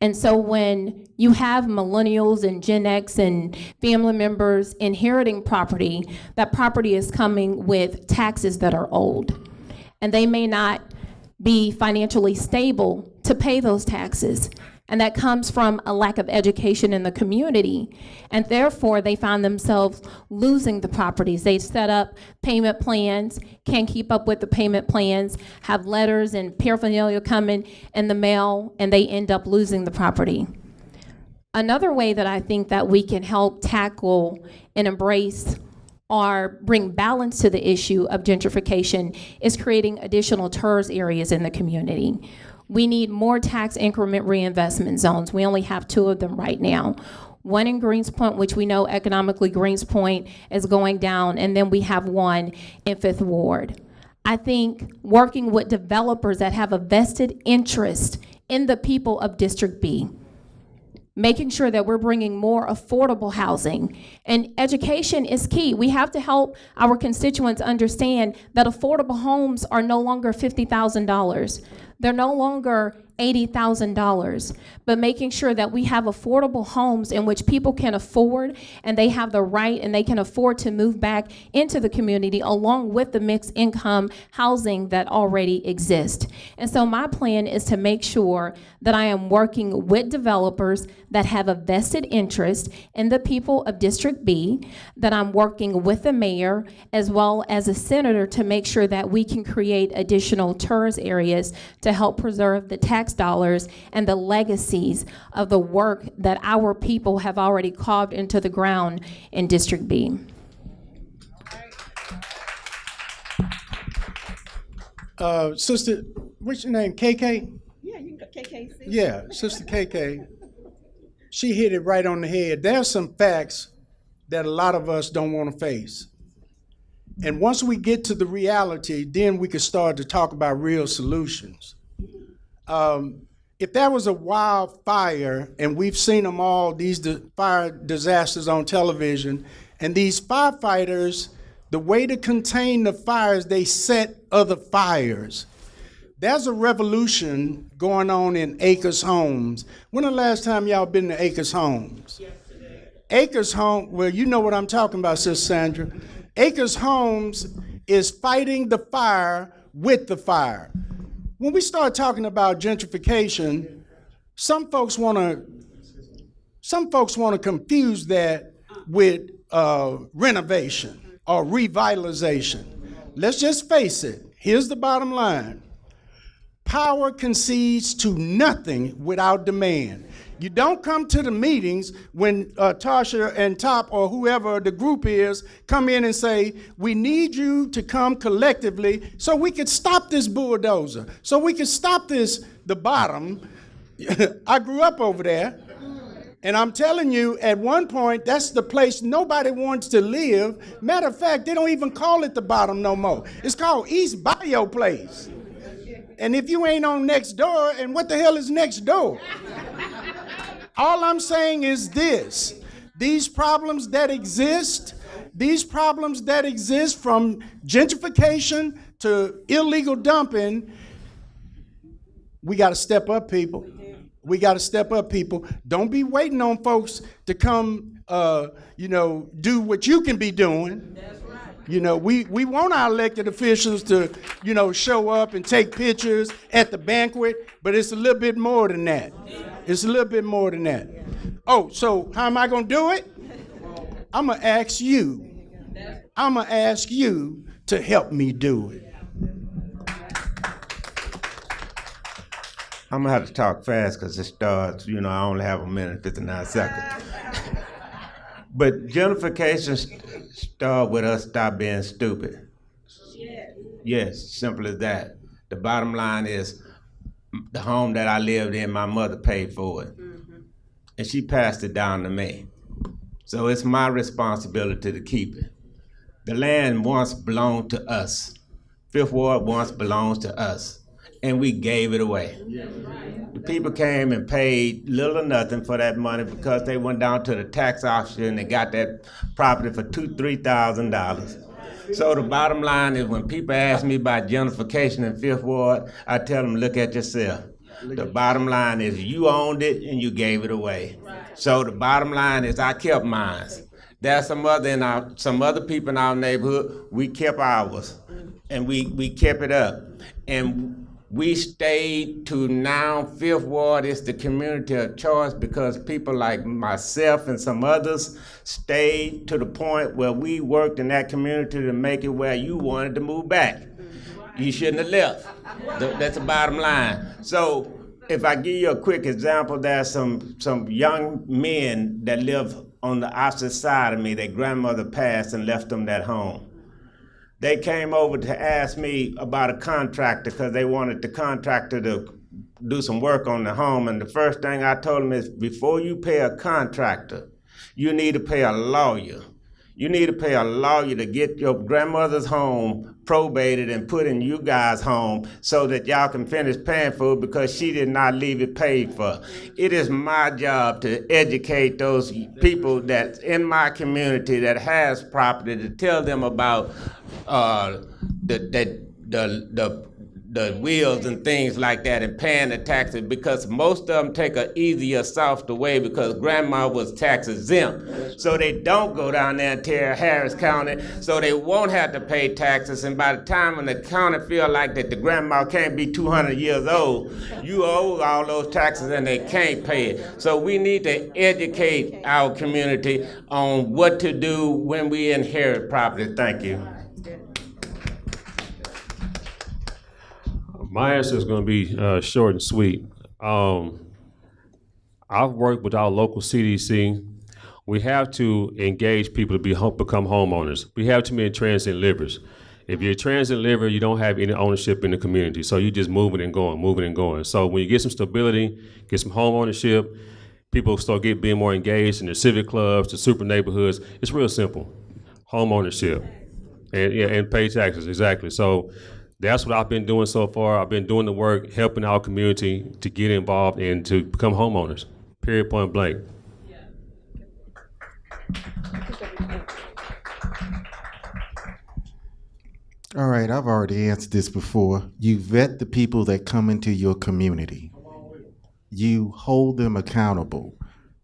And so when you have millennials and Gen X and family members inheriting property, that property is coming with taxes that are old. And they may not be financially stable to pay those taxes. And that comes from a lack of education in the community. And therefore, they find themselves losing the properties. They set up payment plans, can't keep up with the payment plans, have letters and paraphernalia coming in the mail, and they end up losing the property. Another way that I think that we can help tackle and embrace or bring balance to the issue of gentrification is creating additional TERS areas in the community. We need more tax increment reinvestment zones. We only have 2 of them right now. One in Greenspoint, which we know economically Greenspoint is going down, and then we have one in Fifth Ward. I think working with developers that have a vested interest in the people of District B, making sure that we're bringing more affordable housing. And education is key. We have to help our constituents understand that affordable homes are no longer $50,000. They're no longer $80,000, but making sure that we have affordable homes in which people can afford and they have the right and they can afford to move back into the community along with the mixed income housing that already exists. And so my plan is to make sure that I am working with developers that have a vested interest in the people of District B, that I'm working with the mayor as well as a senator to make sure that we can create additional TERS areas to help preserve the tax dollars and the legacies of the work that our people have already carved into the ground in District B. Sister, what's your name, KK? Yeah, you can KKC. Yeah, Sister KK. She hit it right on the head. There's some facts that a lot of us don't want to face. And once we get to the reality, then we can start to talk about real solutions. If there was a wildfire, and we've seen them all, these fire disasters on television, and these firefighters, the way to contain the fires, they set other fires. There's a revolution going on in Acres Homes. When the last time y'all been to Acres Homes? Acres Home, well, you know what I'm talking about, Sister Sandra. Acres Homes is fighting the fire with the fire. When we start talking about gentrification, some folks want to confuse that with renovation or revitalization. Let's just face it. Here's the bottom line. Power concedes to nothing without demand. You don't come to the meetings when Tasha and Top or whoever the group is come in and say, we need you to come collectively so we could stop this bulldozer, so we could stop this, the bottom. I grew up over there, and I'm telling you, at one point, that's the place nobody wants to live. Matter of fact, they don't even call it the bottom no more. It's called East Bio Place. And if you ain't on next door, and what the hell is next door? All I'm saying is this: these problems that exist from gentrification to illegal dumping, we got to step up, people. We got to step up, people. Don't be waiting on folks to come, do what you can be doing. That's right. You know, we want our elected officials to, show up and take pictures at the banquet, but it's a little bit more than that. It's a little bit more than that. Oh, so how am I going to do it? I'm going to ask you. I'm going to ask you to help me do it. I'm gonna have to talk fast because it starts, I only have 1 minute, 59 seconds. But gentrification starts with us stop being stupid. Yes, simple as that. The bottom line is the home that I lived in, my mother paid for it. And she passed it down to me. So it's my responsibility to keep it. The land once belonged to us. Fifth Ward once belongs to us. And we gave it away. The people came and paid little or nothing for that money because they went down to the tax auction and got that property for $2,000-$3,000. So the bottom line is when people ask me about gentrification in Fifth Ward, I tell them, look at yourself. The bottom line is you owned it and you gave it away. So the bottom line is I kept mine. There's some other people in our neighborhood, we kept ours. And we kept it up. And we stayed to now. Fifth Ward is the community of choice because people like myself and some others stayed to the point where we worked in that community to make it where you wanted to move back. You shouldn't have left. That's the bottom line. So if I give you a quick example, there's some young men that live on the opposite side of me. Their grandmother passed and left them that home. They came over to ask me about a contractor because they wanted the contractor to do some work on the home. And the first thing I told them is before you pay a contractor, you need to pay a lawyer. You need to pay a lawyer to get your grandmother's home probated and put in you guys' home so that y'all can finish paying for it because she did not leave it paid for. It is my job to educate those people that's in my community that has property to tell them about the wheels and things like that and paying the taxes because most of them take an easier, softer way because grandma was tax exempt. So they don't go down there and tear Harris County so they won't have to pay taxes. And by the time when the county feel like that the grandma can't be 200 years old, you owe all those taxes and they can't pay it. So we need to educate our community on what to do when we inherit property. Thank you. My answer is going to be short and sweet. I've worked with our local CDC. We have to engage people to become homeowners. We have too many transient livers. If you're a transient liver, you don't have any ownership in the community, so you're just moving and going. So when you get some stability, get some home ownership, people start being more engaged in the civic clubs, the super neighborhoods. It's real simple. Home ownership and pay taxes, exactly. So That's what I've been doing so far. I've been doing the work, helping our community to get involved and to become homeowners, period, point blank. All right, I've already answered this before. You vet the people that come into your community. You hold them accountable.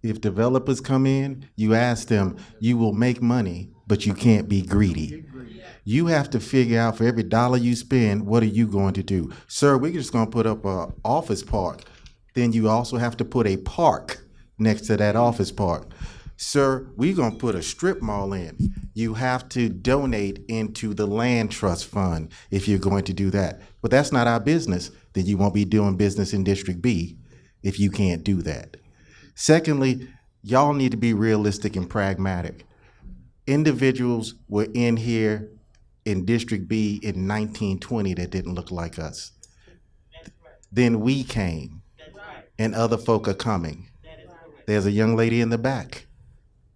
If developers come in, you ask them, you will make money, but you can't be greedy. You have to figure out for every dollar you spend, what are you going to do? Sir, we're just going to put up an office park. Then you also have to put a park next to that office park. Sir, we're going to put a strip mall in. You have to donate into the land trust fund if you're going to do that. But that's not our business. Then you won't be doing business in District B if you can't do that. Secondly, y'all need to be realistic and pragmatic. Individuals were in here in District B in 1920 that didn't look like us. Then we came, and other folk are coming. There's a young lady in the back.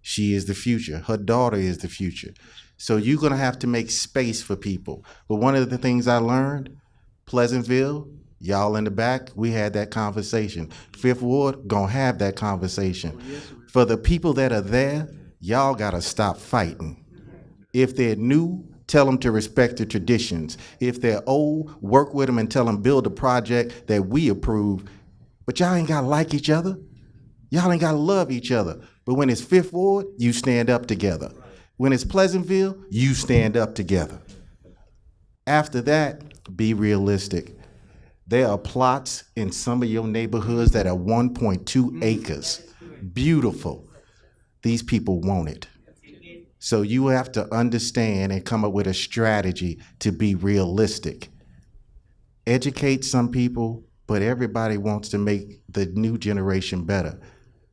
She is the future. Her daughter is the future. So you're gonna have to make space for people. But one of the things I learned, Pleasantville, y'all in the back, we had that conversation. Fifth Ward, gonna have that conversation. For the people that are there, y'all gotta stop fighting. If they're new, tell them to respect the traditions. If they're old, work with them and tell them build a project that we approve. But y'all ain't gotta like each other. Y'all ain't gotta love each other. But when it's Fifth Ward, you stand up together. When it's Pleasantville, you stand up together. After that, be realistic. There are plots in some of your neighborhoods that are 1.2 acres. Beautiful. These people want it. So you have to understand and come up with a strategy to be realistic. Educate some people, but everybody wants to make the new generation better.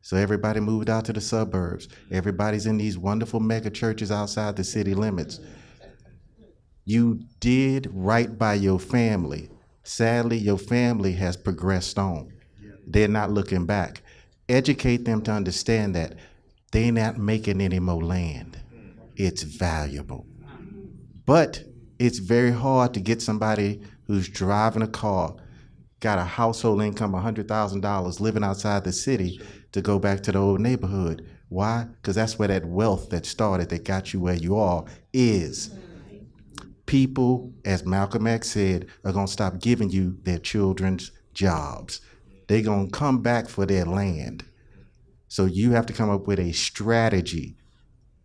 So everybody moved out to the suburbs. Everybody's in these wonderful mega churches outside the city limits. You did right by your family. Sadly, your family has progressed on. They're not looking back. Educate them to understand that they're not making any more land. It's valuable. But it's very hard to get somebody who's driving a car, got a household income $100,000, living outside the city, to go back to the old neighborhood. Why? Because that's where that wealth that started, that got you where you are, is. People, as Malcolm X said, are gonna stop giving you their children's jobs. They're gonna come back for their land. So you have to come up with a strategy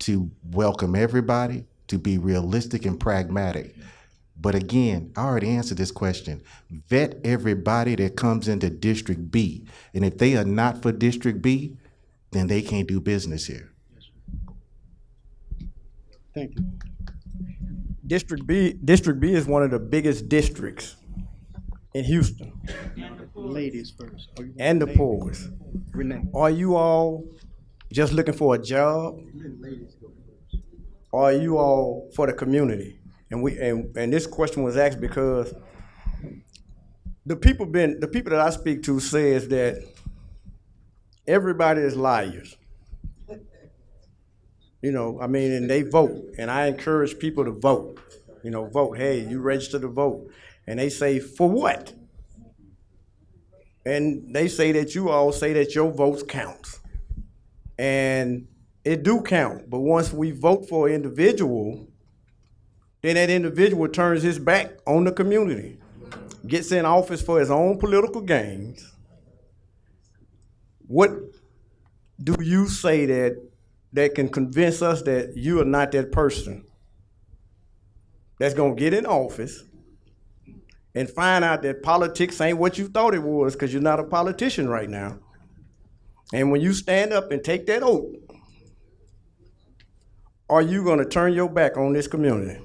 to welcome everybody, to be realistic and pragmatic. But again, I already answered this question. Vet everybody that comes into District B. And if they are not for District B, then they can't do business here. Thank you. District B is one of the biggest districts in Houston. Ladies first. And the poorest. Renee. Are you all just looking for a job? Or are you all for the community? And this question was asked because the people that I speak to says that everybody is liars. You know, I mean, and they vote, and I encourage people to vote. You know, vote. Hey, you register to vote, and they say for what? And they say that you all say that your votes count, and it do count. But once we vote for an individual, then that individual turns his back on the community, gets in office for his own political gains. What do you say that can convince us that you are not that person that's gonna get in office and find out that politics ain't what you thought it was, because you're not a politician right now? And when you stand up and take that oath, are you gonna turn your back on this community?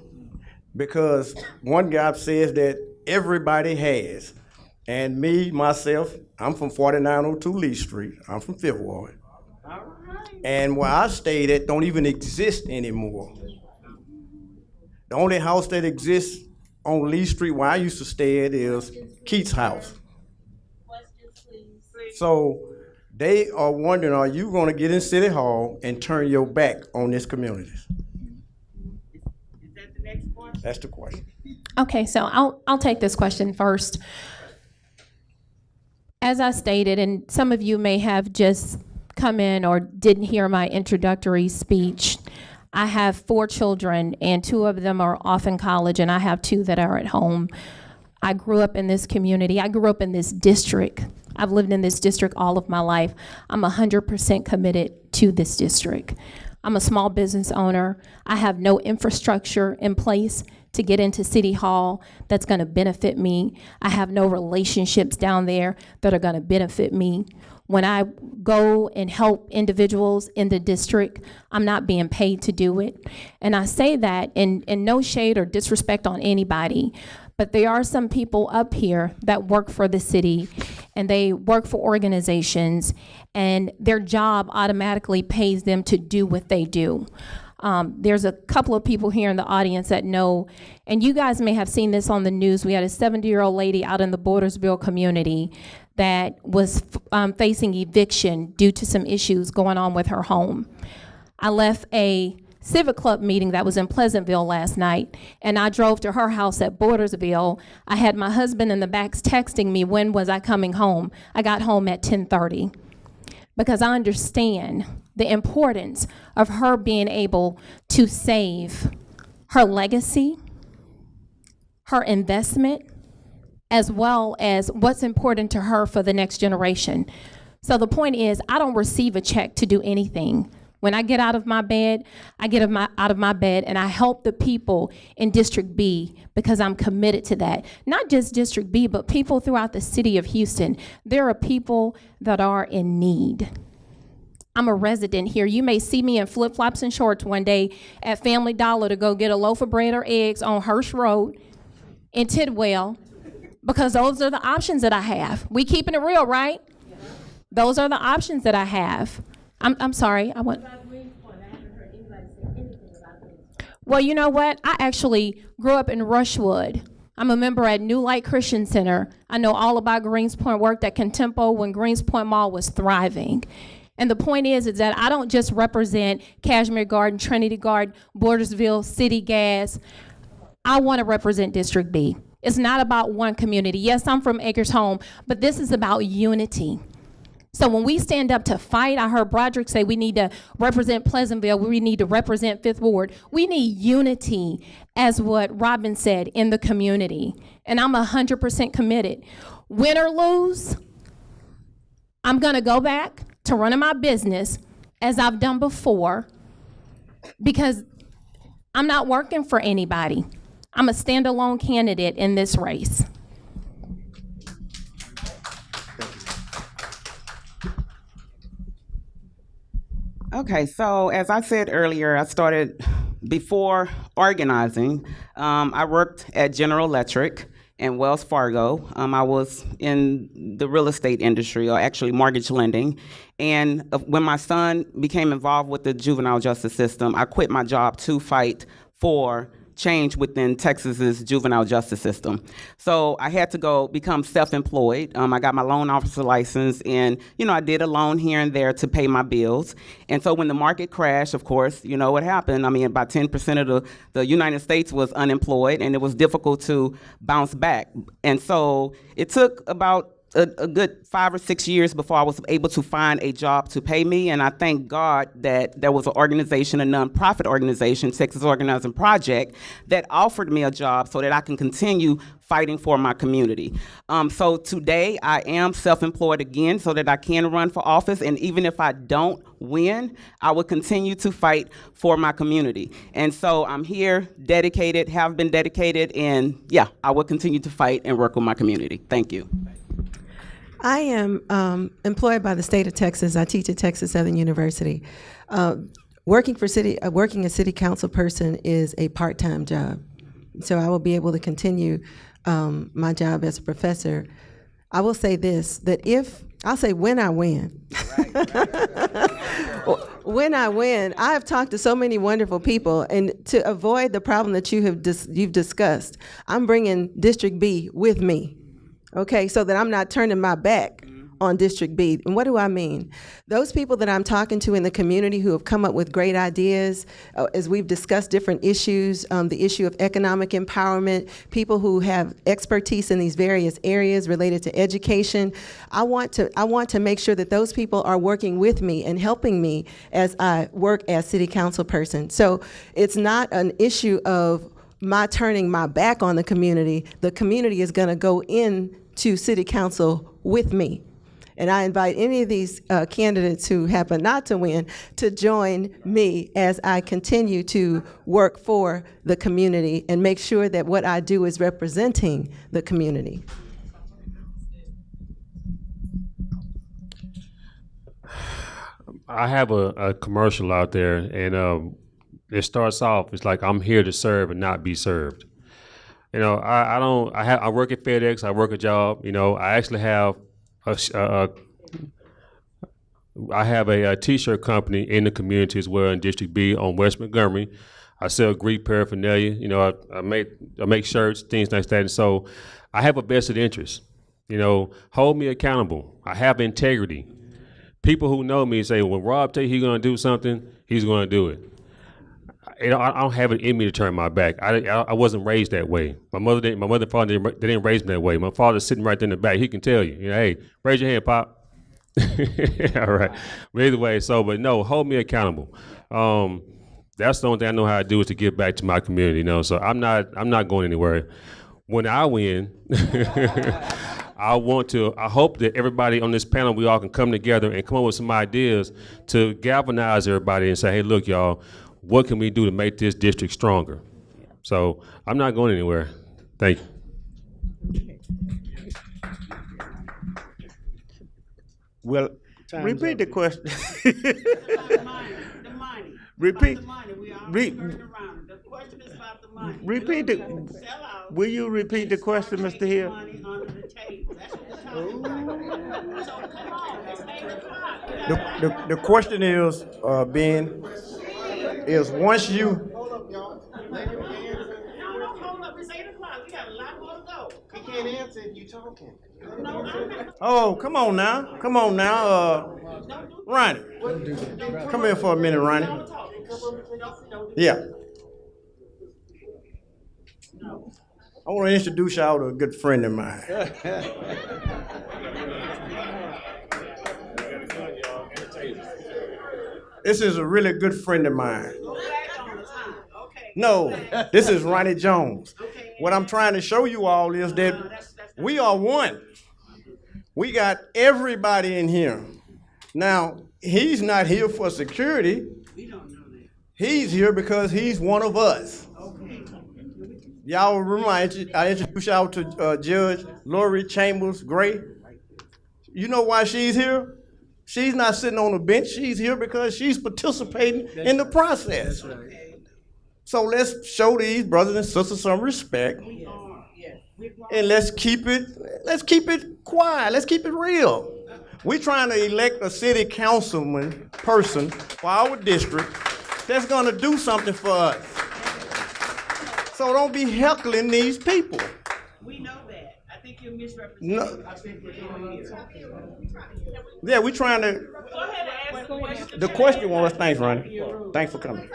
Because one guy says that everybody has. And me, myself, I'm from 4902 Lee Street. I'm from Fifth Ward. And where I stayed at don't even exist anymore. The only house that exists on Lee Street where I used to stay at is Keith's house. So they are wondering, are you gonna get in City Hall and turn your back on this community? Is that the next question? That's the question. Okay, so I'll take this question first. As I stated, and some of you may have just come in or didn't hear my introductory speech, I have 4 children, and 2 of them are off in college, and I have 2 that are at home. I grew up in this community. I grew up in this district. I've lived in this district all of my life. I'm 100% committed to this district. I'm a small business owner. I have no infrastructure in place to get into City Hall that's gonna benefit me. I have no relationships down there that are gonna benefit me. When I go and help individuals in the district, I'm not being paid to do it. And I say that in no shade or disrespect on anybody, but there are some people up here that work for the city and they work for organizations and their job automatically pays them to do what they do. There's a couple of people here in the audience that know, and you guys may have seen this on the news. We had a 70-year-old lady out in the Bordersville community that was facing eviction due to some issues going on with her home. I left a Civic Club meeting that was in Pleasantville last night, and I drove to her house at Bordersville. I had my husband in the back texting me, when was I coming home? I got home at 10:30 because I understand the importance of her being able to save her legacy, her investment, as well as what's important to her for the next generation. So the point is, I don't receive a check to do anything. When I get out of my bed, I get out of my bed and I help the people in District B because I'm committed to that. Not just District B, but people throughout the city of Houston. There are people that are in need. I'm a resident here. You may see me in flip-flops and shorts one day at Family Dollar to go get a loaf of bread or eggs on Hirsch Road in Tidwell, because those are the options that I have. We keeping it real, right? Those are the options that I have. I'm sorry, I want. Well, you know what? I actually grew up in Rushwood. I'm a member at New Light Christian Center. I know all about Greenspoint, worked at Contempo when Greenspoint Mall was thriving. And the point is that I don't just represent Cashmere Garden, Trinity Garden, Bordersville, City Gas. I want to represent District B. It's not about one community. Yes, I'm from Acres Home, but this is about unity. So when we stand up to fight, I heard Broderick say we need to represent Pleasantville, we need to represent 5th Ward. We need unity, as what Robin said, in the community. And I'm 100% committed. Win or lose, I'm gonna go back to running my business as I've done before, because I'm not working for anybody. I'm a standalone candidate in this race. Okay, so as I said earlier, I started before organizing. I worked at General Electric and Wells Fargo. I was in the real estate industry, or actually mortgage lending. And when my son became involved with the juvenile justice system, I quit my job to fight for change within Texas's juvenile justice system. So I had to go become self-employed. I got my loan officer license, and I did a loan here and there to pay my bills. And so when the market crashed, of course, you know what happened. I mean, about 10% of the United States was unemployed, and it was difficult to bounce back. And so it took about a good 5 or 6 years before I was able to find a job to pay me, and I thank God that there was an organization, a nonprofit organization, Texas Organizing Project, that offered me a job so that I can continue fighting for my community. So today I am self-employed again so that I can run for office, and even if I don't win, I will continue to fight for my community. And so I'm here, dedicated, have been dedicated, and yeah, I will continue to fight and work with my community. Thank you. I am employed by the state of Texas. I teach at Texas Southern University. Working a city council person is a part-time job. So I will be able to continue my job as a professor. I will say this, when I win. When I win, I have talked to so many wonderful people, and to avoid the problem that you've discussed, I'm bringing District B with me. Okay, so that I'm not turning my back on District B. And what do I mean? Those people that I'm talking to in the community who have come up with great ideas, as we've discussed different issues, the issue of economic empowerment, people who have expertise in these various areas related to education. I want to make sure that those people are working with me and helping me as I work as city council person. So it's not an issue of my turning my back on the community. The community is going to go in to city council with me. And I invite any of these candidates who happen not to win to join me as I continue to work for the community and make sure that what I do is representing the community. I have a commercial out there, and it starts off, it's like, I'm here to serve and not be served. You know, I work at FedEx, I work a job, you know, I actually have I have a t-shirt company in the community as well in District B on West Montgomery. I sell Greek paraphernalia, you know, I make shirts, things like that. And so I have a vested interest, you know, hold me accountable. I have integrity. People who know me say, when Rob tell you he's gonna do something, he's gonna do it. I don't have it in me to turn my back. I wasn't raised that way. My mother and father didn't raise me that way. My father's sitting right there in the back. He can tell you, hey, raise your hand, Pop. All right. But either way, but no, hold me accountable. That's the only thing I know how to do is to give back to my community, you know. So I'm not going anywhere. When I win, I hope that everybody on this panel, we all can come together and come up with some ideas to galvanize everybody and say, hey, look, y'all, what can we do to make this district stronger? So I'm not going anywhere. Thank you. Well, repeat the question. The money. Repeat. The money. We already turned around. The question is about the money. Repeat We're the. looking to sell out Will you repeat the question, and Mr. take Hill? money under the table. That's what we're talking about. So come on, it's 8 o'clock. The question is, Ben, is once you, No, hold up, it's 8 o'clock. We got a lot more to go. You can't answer if you talking. No, I'm not. oh, come on now, Ronnie, come here for a minute, Ronnie. Don't talk. Don't Yeah. I want to introduce y'all to a good friend of mine. This is a really good friend of mine. No, this is Ronnie Jones. What I'm trying to show you all is that we are one. We got everybody in here. Now, he's not here for security. He's here because he's one of us. Y'all remember I introduced y'all to Judge Lori Chambers Gray. You know why she's here? She's not sitting on the bench. She's here because she's participating in the process. That's right. So let's show these brothers and sisters some respect. And let's keep it quiet. Let's keep it real. We're trying to elect a city councilman person for our district that's gonna do something for us. So don't be heckling these people. We know that. I think you're misrepresenting. No. Yeah, we're trying to. Go ahead and ask the question. The question was, thanks, Ronnie. Thanks for coming.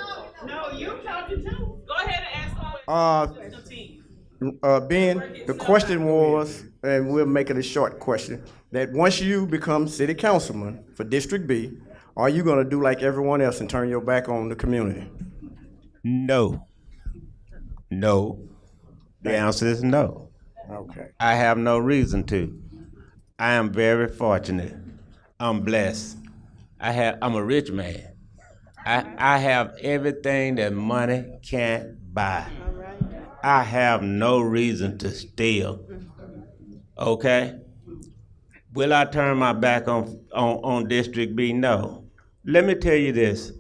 No, you're talking too. Go ahead and ask the question. Ben, the question was, and we'll make it a short question, that once you become city councilman for District B, are you gonna do like everyone else and turn your back on the community? No. No. The answer is no. Okay. I have no reason to. I am very fortunate. I'm blessed. I'm a rich man. I have everything that money can't buy. I have no reason to steal. Okay? Will I turn my back on District B? No. Let me tell you this.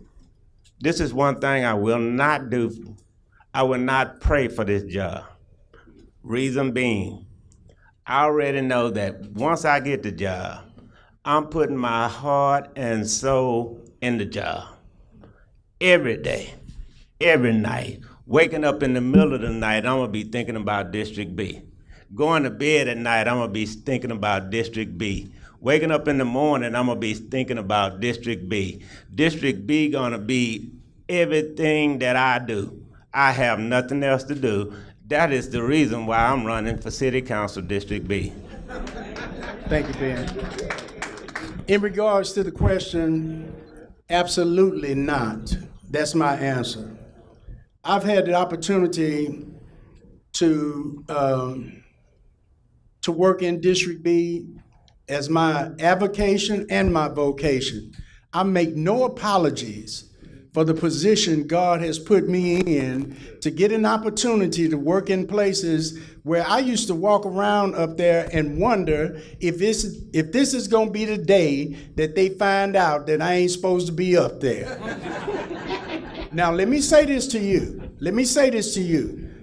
This is one thing I will not do. I will not pray for this job. Reason being, I already know that once I get the job, I'm putting my heart and soul in the job. Every day, every night. Waking up in the middle of the night, I'm gonna be thinking about District B. Going to bed at night, I'm gonna be thinking about District B. Waking up in the morning, I'm gonna be thinking about District B. District B gonna be everything that I do. I have nothing else to do. That is the reason why I'm running for City Council District B. Thank you, Ben. In regards to the question, absolutely not. That's my answer. I've had the opportunity to work in District B as my avocation and my vocation. I make no apologies for the position God has put me in to get an opportunity to work in places where I used to walk around up there and wonder if this is gonna be the day that they find out that I ain't supposed to be up there. Now, let me say this to you.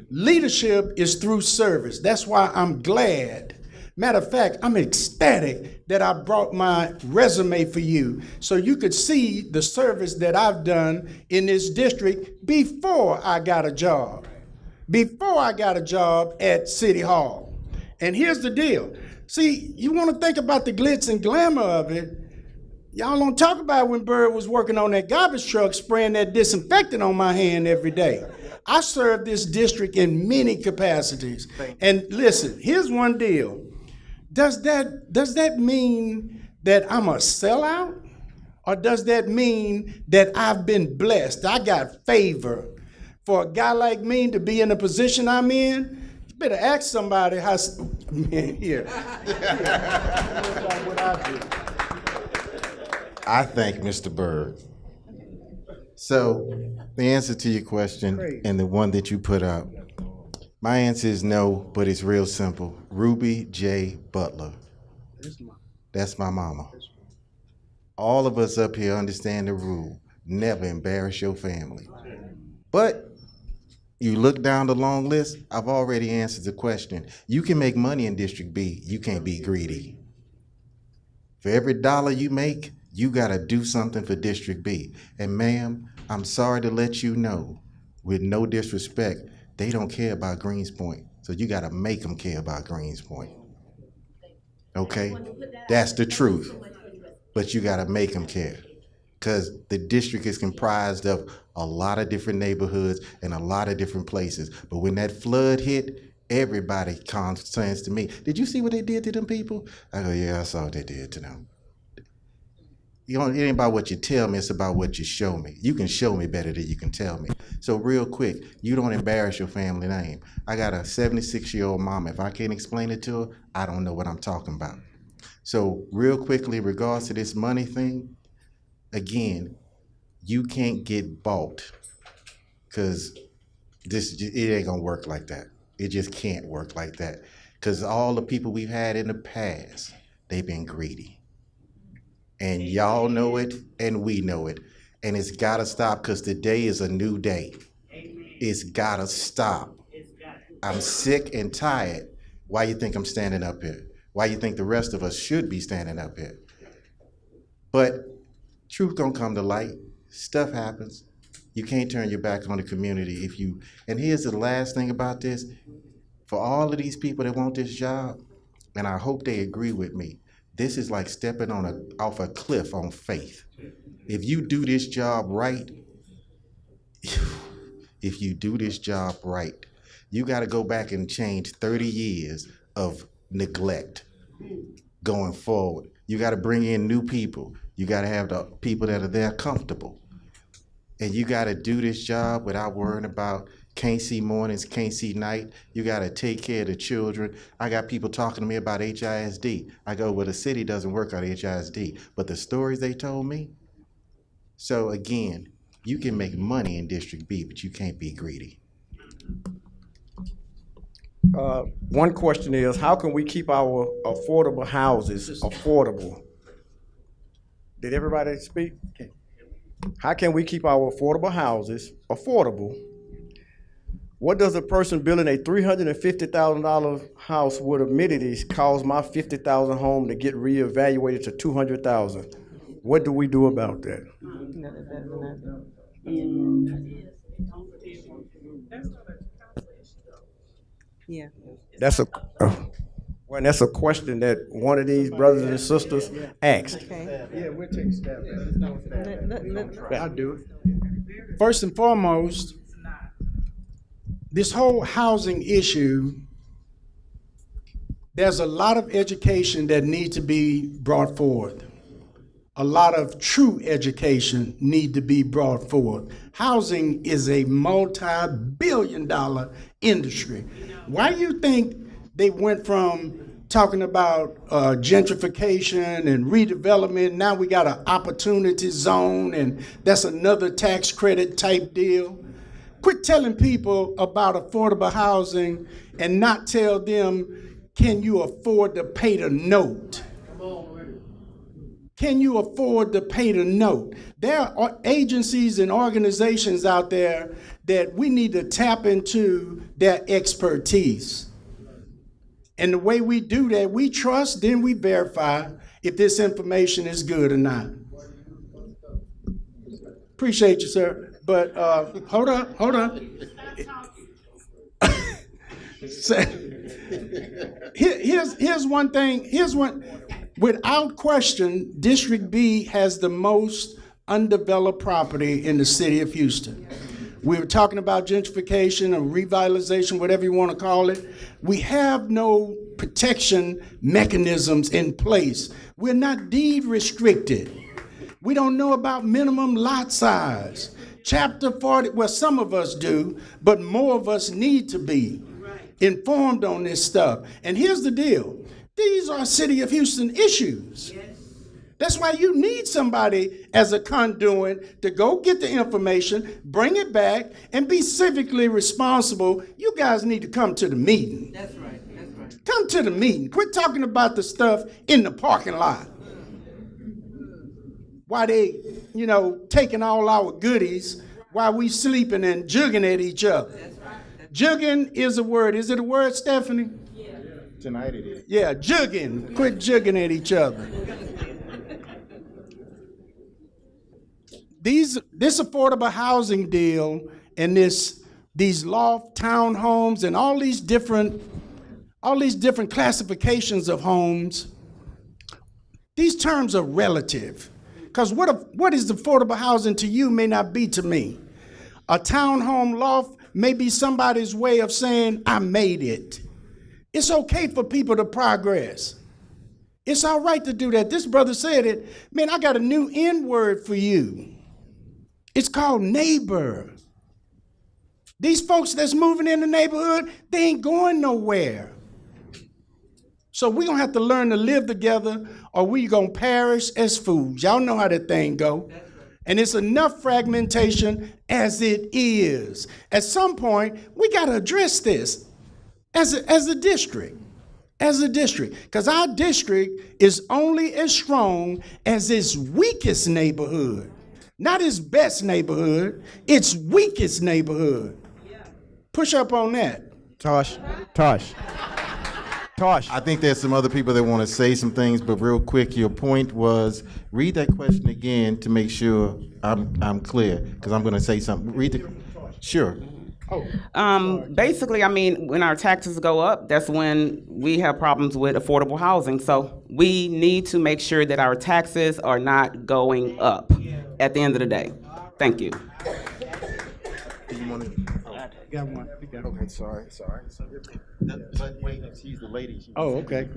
Leadership is through service. That's why I'm glad. Matter of fact, I'm ecstatic that I brought my resume for you so you could see the service that I've done in this district before I got a job. Before I got a job at City Hall. And here's the deal. See, you want to think about the glitz and glamour of it. Y'all don't talk about when Bird was working on that garbage truck spraying that disinfectant on my hand every day. I served this district in many capacities. And listen, here's one deal. Does that mean that I'm a sellout? Or does that mean that I've been blessed? I got favor. For a guy like me to be in the position I'm in, you better ask somebody how, man, here. I thank Mr. Byrd. So the answer to your question and the one that you put up, my answer is no, but it's real simple. Ruby J. Butler. That's my mama. All of us up here understand the rule. Never embarrass your family. But you look down the long list, I've already answered the question. You can make money in District B, you can't be greedy. For every dollar you make, you gotta do something for District B. And ma'am, I'm sorry to let you know, with no disrespect, they don't care about Greenspoint. So you gotta make them care about Greenspoint. Okay? That's the truth. But you gotta make them care. Because the district is comprised of a lot of different neighborhoods and a lot of different places. But when that flood hit, everybody turns to me. Did you see what they did to them people? I go, yeah, I saw what they did to them. You know, it ain't about what you tell me, it's about what you show me. You can show me better than you can tell me. So real quick, you don't embarrass your family name. I got a 76-year-old mama. If I can't explain it to her, I don't know what I'm talking about. So real quickly, in regards to this money thing, again, you can't get bought because it ain't gonna work like that. It just can't work like that. Because all the people we've had in the past, they've been greedy. And y'all know it, and we know it. And it's gotta stop, because today is a new day. It's gotta stop. I'm sick and tired. Why you think I'm standing up here? Why you think the rest of us should be standing up here? But truth gonna come to light. Stuff happens. You can't turn your back on the community if you, and here's the last thing about this. For all of these people that want this job, and I hope they agree with me, this is like stepping off a cliff on faith. If you do this job right, you gotta go back and change 30 years of neglect going forward. You gotta bring in new people. You gotta have the people that are there comfortable. And you gotta do this job without worrying about can't see mornings, can't see night. You gotta take care of the children. I got people talking to me about HISD. I go, well, the city doesn't work on HISD, but the stories they told me. So again, you can make money in District B, but you can't be greedy. One question is, how can we keep our affordable houses affordable? Did everybody speak? How can we keep our affordable houses affordable? What does a person building a $350,000 house with amenities cause my $50,000 home to get reevaluated to $200,000? What do we do about that? Yeah. That's a. And that's a question that one of these brothers and sisters asked. Okay. Yeah, we'll take a stab at it. I'll do it. First and foremost, this whole housing issue, there's a lot of education that needs to be brought forth. A lot of true education need to be brought forth. Housing is a multi-billion-dollar industry. Why do you think they went from talking about gentrification and redevelopment, now we got an opportunity zone, and that's another tax credit type deal? Quit telling people about affordable housing and not tell them, can you afford to pay the note? Can you afford to pay the note? There are agencies and organizations out there that we need to tap into their expertise. And the way we do that, we trust, then we verify if this information is good or not. Appreciate you, sir. But hold on. So, here's one thing. Without question, District B has the most undeveloped property in the city of Houston. We were talking about gentrification or revitalization, whatever you want to call it. We have no protection mechanisms in place. We're not deed restricted. We don't know about minimum lot size. Chapter 40, well, some of us do, but more of us need to be informed on this stuff. And here's the deal. These are City of Houston issues. That's why you need somebody as a conduit to go get the information, bring it back, and be civically responsible. You guys need to come to the meeting. That's right. Come to the meeting. Quit talking about the stuff in the parking lot. Why they, taking all our goodies while we sleeping and jugging at each other. Jugging is a word. Is it a word, Stephanie? Tonight it is. Yeah, jugging. Quit jugging at each other. This affordable housing deal and these loft townhomes and all these different classifications of homes, these terms are relative. Because what is affordable housing to you may not be to me. A townhome loft may be somebody's way of saying, I made it. It's okay for people to progress. It's all right to do that. This brother said it. Man, I got a new N-word for you. It's called neighbor. These folks that's moving in the neighborhood, they ain't going nowhere. So we're going to have to learn to live together or we going to perish as fools. Y'all know how that thing go. And it's enough fragmentation as it is. At some point, we got to address this as a district. As a district. Because our district is only as strong as its weakest neighborhood. Not its best neighborhood, its weakest neighborhood. Push up on that. Tosh. I think there's some other people that want to say some things, but real quick, your point was, read that question again to make sure I'm clear, because I'm going to say something. Sure. Basically, when our taxes go up, that's when we have problems with affordable housing. So we need to make sure that our taxes are not going up at the end of the day. Thank you. Got one. Okay, sorry. But wait, she's the lady. Oh, okay.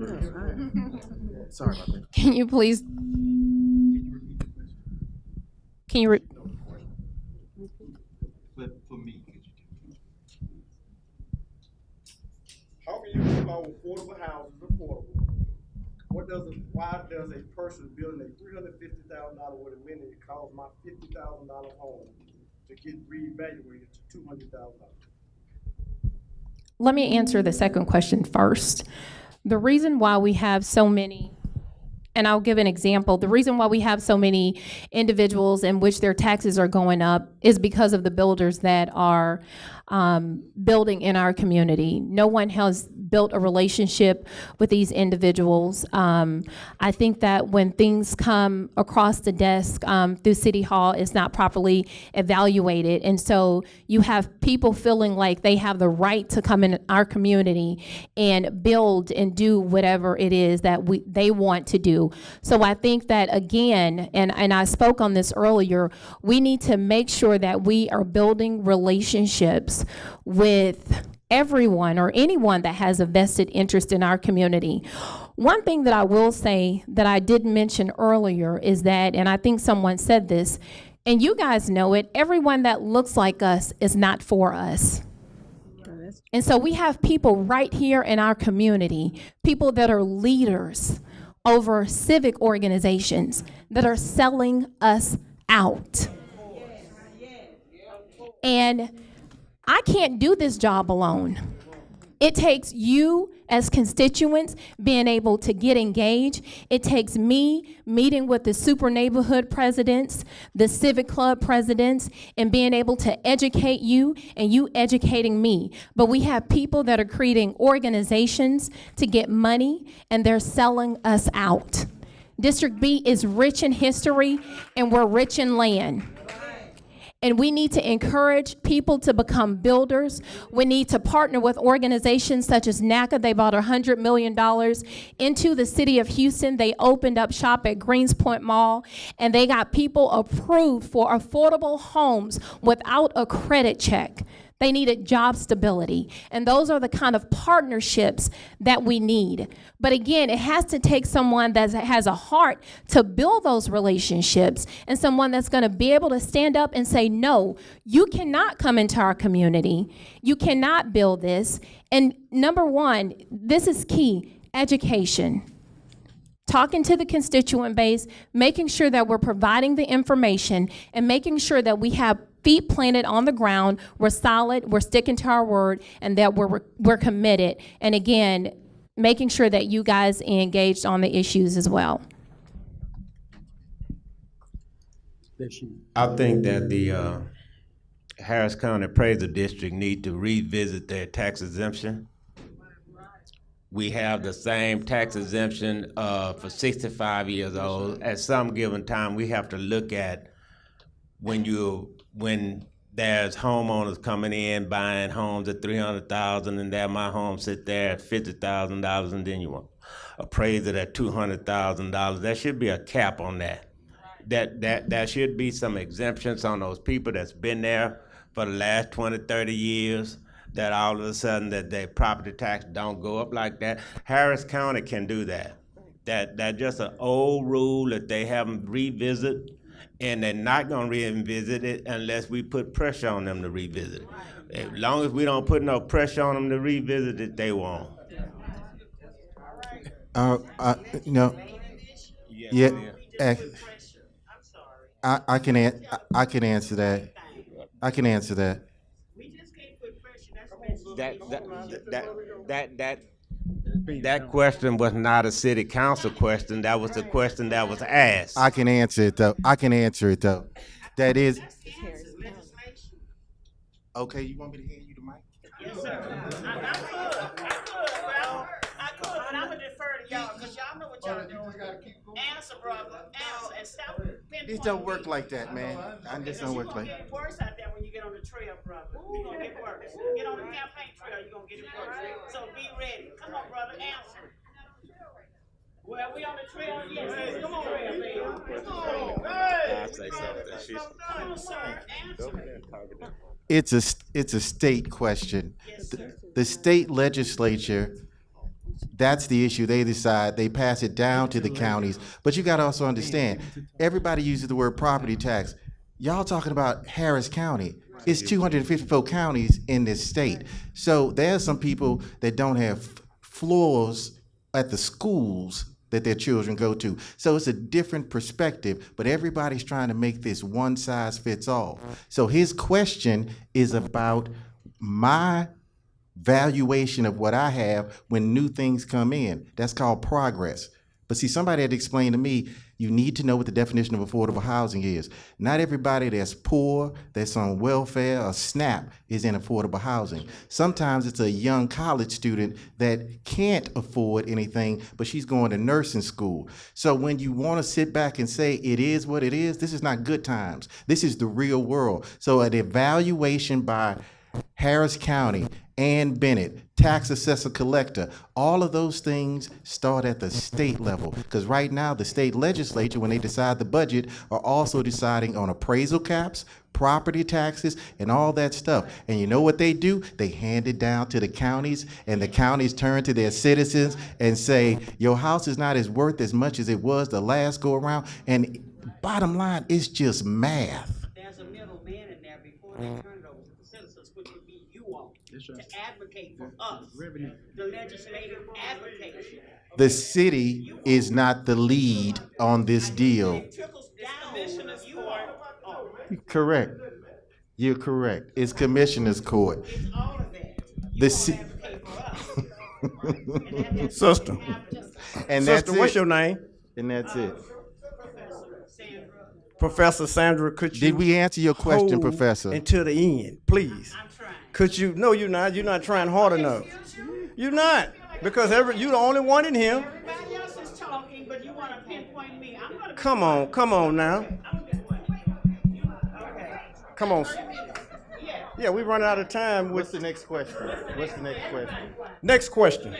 Sorry about that. Can you please? But for me, How can you call affordable houses affordable? Why does a person building a $350,000 with a minute cost my $50,000 home to get reevaluated to $200,000? Let me answer the second question first. The reason why we have so many, and I'll give an example, the reason why we have so many individuals in which their taxes are going up is because of the builders that are building in our community. No one has built a relationship with these individuals. I think that when things come across the desk through City Hall, it's not properly evaluated. And so you have people feeling like they have the right to come in our community and build and do whatever it is that they want to do. So I think that, again, and I spoke on this earlier, we need to make sure that we are building relationships with everyone or anyone that has a vested interest in our community. One thing that I will say that I did mention earlier is that, and I think someone said this, and you guys know it, everyone that looks like us is not for us. And so we have people right here in our community, people that are leaders over civic organizations that are selling us out. And I can't do this job alone. It takes you as constituents being able to get engaged. It takes me meeting with the super neighborhood presidents, the civic club presidents, and being able to educate you and you educating me. But we have people that are creating organizations to get money, and they're selling us out. District B is rich in history, and we're rich in land. And we need to encourage people to become builders. We need to partner with organizations such as NACA. They bought $100 million into the city of Houston. They opened up shop at Greenspoint Mall, and they got people approved for affordable homes without a credit check. They needed job stability. And those are the kind of partnerships that we need. But again, it has to take someone that has a heart to build those relationships, and someone that's going to be able to stand up and say, no, you cannot come into our community. You cannot build this. And number one, this is key, education. Talking to the constituent base, making sure that we're providing the information, and making sure that we have feet planted on the ground, we're solid, we're sticking to our word, and that we're committed. And again, making sure that you guys engaged on the issues as well. I think that the Harris County Appraisal District need to revisit their tax exemption. We have the same tax exemption for 65 years old. At some given time, we have to look at when there's homeowners coming in buying homes at $300,000, and there my home sit there at $50,000, and then you want appraise it at $200,000. There should be a cap on that. There should be some exemptions on those people that's been there for the last 20, 30 years. That all of a sudden that their property tax don't go up like that. Harris County can do that. That's just an old rule that they haven't revisited, and they're not gonna revisit it unless we put pressure on them to revisit it. As long as we don't put no pressure on them to revisit it, they won't. I can answer that. I can answer that. That question was not a city council question. That was the question that was asked. I can answer it though. That is. Okay, you want me to hand you the mic? Yes, sir. I could, but I'm gonna defer to y'all, because y'all know what y'all do. Answer, brother. Answer, and stop pinpointing. This don't work like that, man. This don't work like that. You're gonna get worse out there when you get on the trail, brother. You're gonna get worse. Get on the campaign trail, you're gonna get it worse. So be ready. Come on, brother, answer. Well, we on the trail, yes. Come on, trail, man. Come on. I'll say something. Come on, sir. Answer. It's a state question. Yes, sir. The state legislature, that's the issue. They decide, they pass it down to the counties. But you gotta also understand, everybody uses the word property tax. Y'all talking about Harris County. It's 254 counties in this state. So there's some people that don't have floors at the schools that their children go to. So it's a different perspective, but everybody's trying to make this one size fits all. So his question is about my valuation of what I have when new things come in. That's called progress. But see, somebody had to explain to me, you need to know what the definition of affordable housing is. Not everybody that's poor, that's on welfare or SNAP is in affordable housing. Sometimes it's a young college student that can't afford anything, but she's going to nursing school. So when you want to sit back and say it is what it is, this is not good times. This is the real world. So an evaluation by Harris County, Ann Bennett, tax assessor collector, all of those things start at the state level. Because right now, the state legislature, when they decide the budget, are also deciding on appraisal caps, property taxes, and all that stuff. And you know what they do? They hand it down to the counties, and the counties turn to their citizens and say, your house is not as worth as much as it was the last go around. And bottom line, it's just math. There's a middleman in there before they turn it over to the citizens, which would be you all, to advocate for us, the legislative advocation. The city is not the lead on this deal. It trickles down. Commissioners court. Correct. You're correct. It's commissioner's court. It's all of that. The You ci- all advocate for us. Sister, And that's sister, what's it. your name? And that's it. Professor Sandra, could you? Did we answer your question, hold Professor? until the end, please? I'm trying. Could you? No, you're not. You're not trying hard enough. You're not, because you're the only one in here. Everybody else is talking, but you want to pinpoint me. I'm gonna. Come on now. Okay. Come on. Yeah. Yeah, we run out of time. What's the next question? What's the next question? Next question.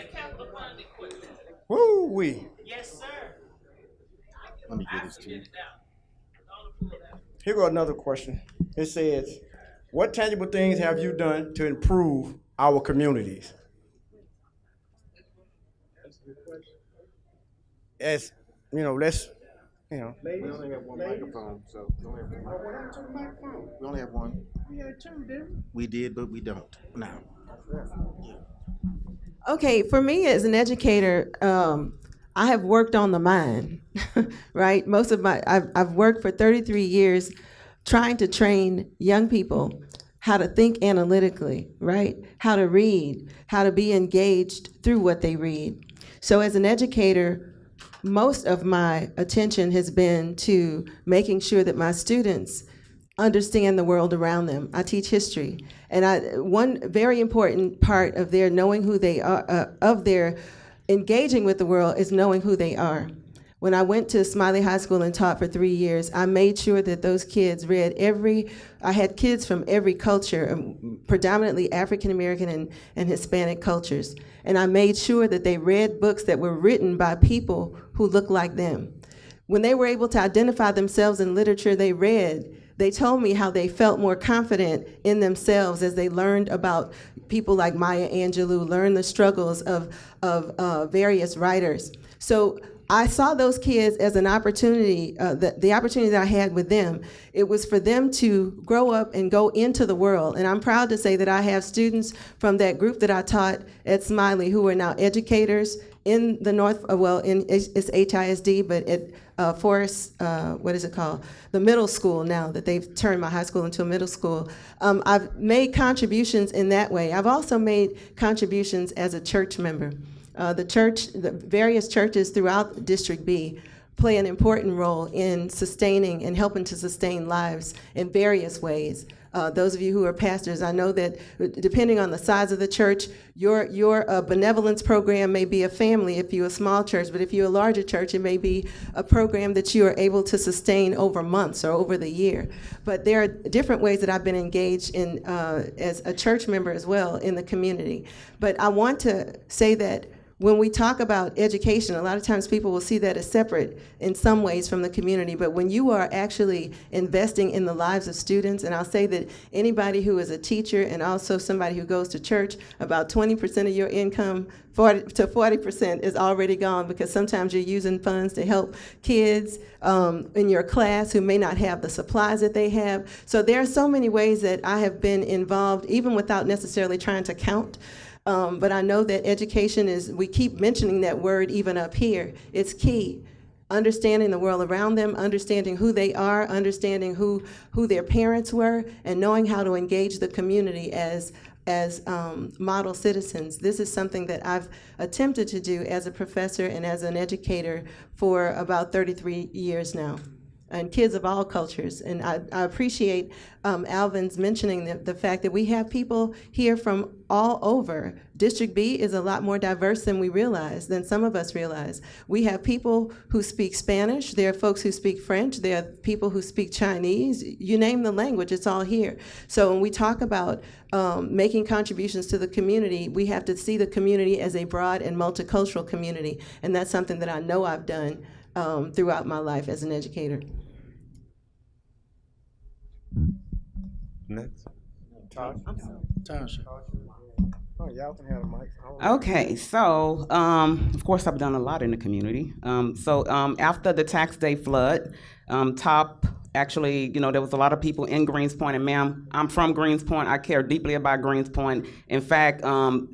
Woo wee. Yes, sir. Let me get this to you. Here go another question. It says, what tangible things have you done to improve our communities? As you know, let's, you know. We only have one microphone, so we only have one. We only have one. We had two, didn't We did, but we don't now. Okay, for me as an educator, I have worked on the mind, right? I've worked for 33 years trying to train young people how to think analytically, right? How to read, how to be engaged through what they read. So as an educator, most of my attention has been to making sure that my students understand the world around them. I teach history, and one very important part of their knowing who they are, of their engaging with the world, is knowing who they are. When I went to Smiley High School and taught for 3 years, I made sure that those kids read I had kids from every culture, predominantly African American and Hispanic cultures. And I made sure that they read books that were written by people who looked like them. When they were able to identify themselves in literature they read, they told me how they felt more confident in themselves as they learned about people like Maya Angelou, learned the struggles of various writers. So I saw those kids as an opportunity, the opportunity that I had with them. It was for them to grow up and go into the world. And I'm proud to say that I have students from that group that I taught at Smiley who are now educators in the North, it's HISD, but at Forest, what is it called? The middle school now that they've turned my high school into a middle school. I've made contributions in that way. I've also made contributions as a church member. The various churches throughout District B play an important role in sustaining and helping to sustain lives in various ways. Those of you who are pastors, I know that depending on the size of the church, your benevolence program may be a family if you're a small church, but if you're a larger church, it may be a program that you are able to sustain over months or over the year. But there are different ways that I've been engaged in as a church member as well in the community. But I want to say that when we talk about education, a lot of times people will see that as separate in some ways from the community, but when you are actually investing in the lives of students, and I'll say that anybody who is a teacher and also somebody who goes to church, about 20% of your income, 40 to 40% is already gone, because sometimes you're using funds to help kids in your class who may not have the supplies that they have. So there are so many ways that I have been involved, even without necessarily trying to count. But I know that education is, we keep mentioning that word even up here, it's key. understanding the world around them, understanding who they are, understanding who their parents were, and knowing how to engage the community as model citizens. This is something that I've attempted to do as a professor and as an educator for about 33 years now, and kids of all cultures. And I appreciate Alvin's mentioning the fact that we have people here from all over. District B is a lot more diverse than we realize, than some of us realize. We have people who speak Spanish, there are folks who speak French, there are people who speak Chinese, you name the language, it's all here. So when we talk about making contributions to the community, we have to see the community as a broad and multicultural community, and that's something that I know I've done throughout my life as an educator. Next. Tasha. Oh, y'all can have a mic. Okay, so of course I've done a lot in the community. After the tax day flood, actually, there was a lot of people in Greenspoint, and ma'am, I'm from Greenspoint. I care deeply about Greenspoint. In fact,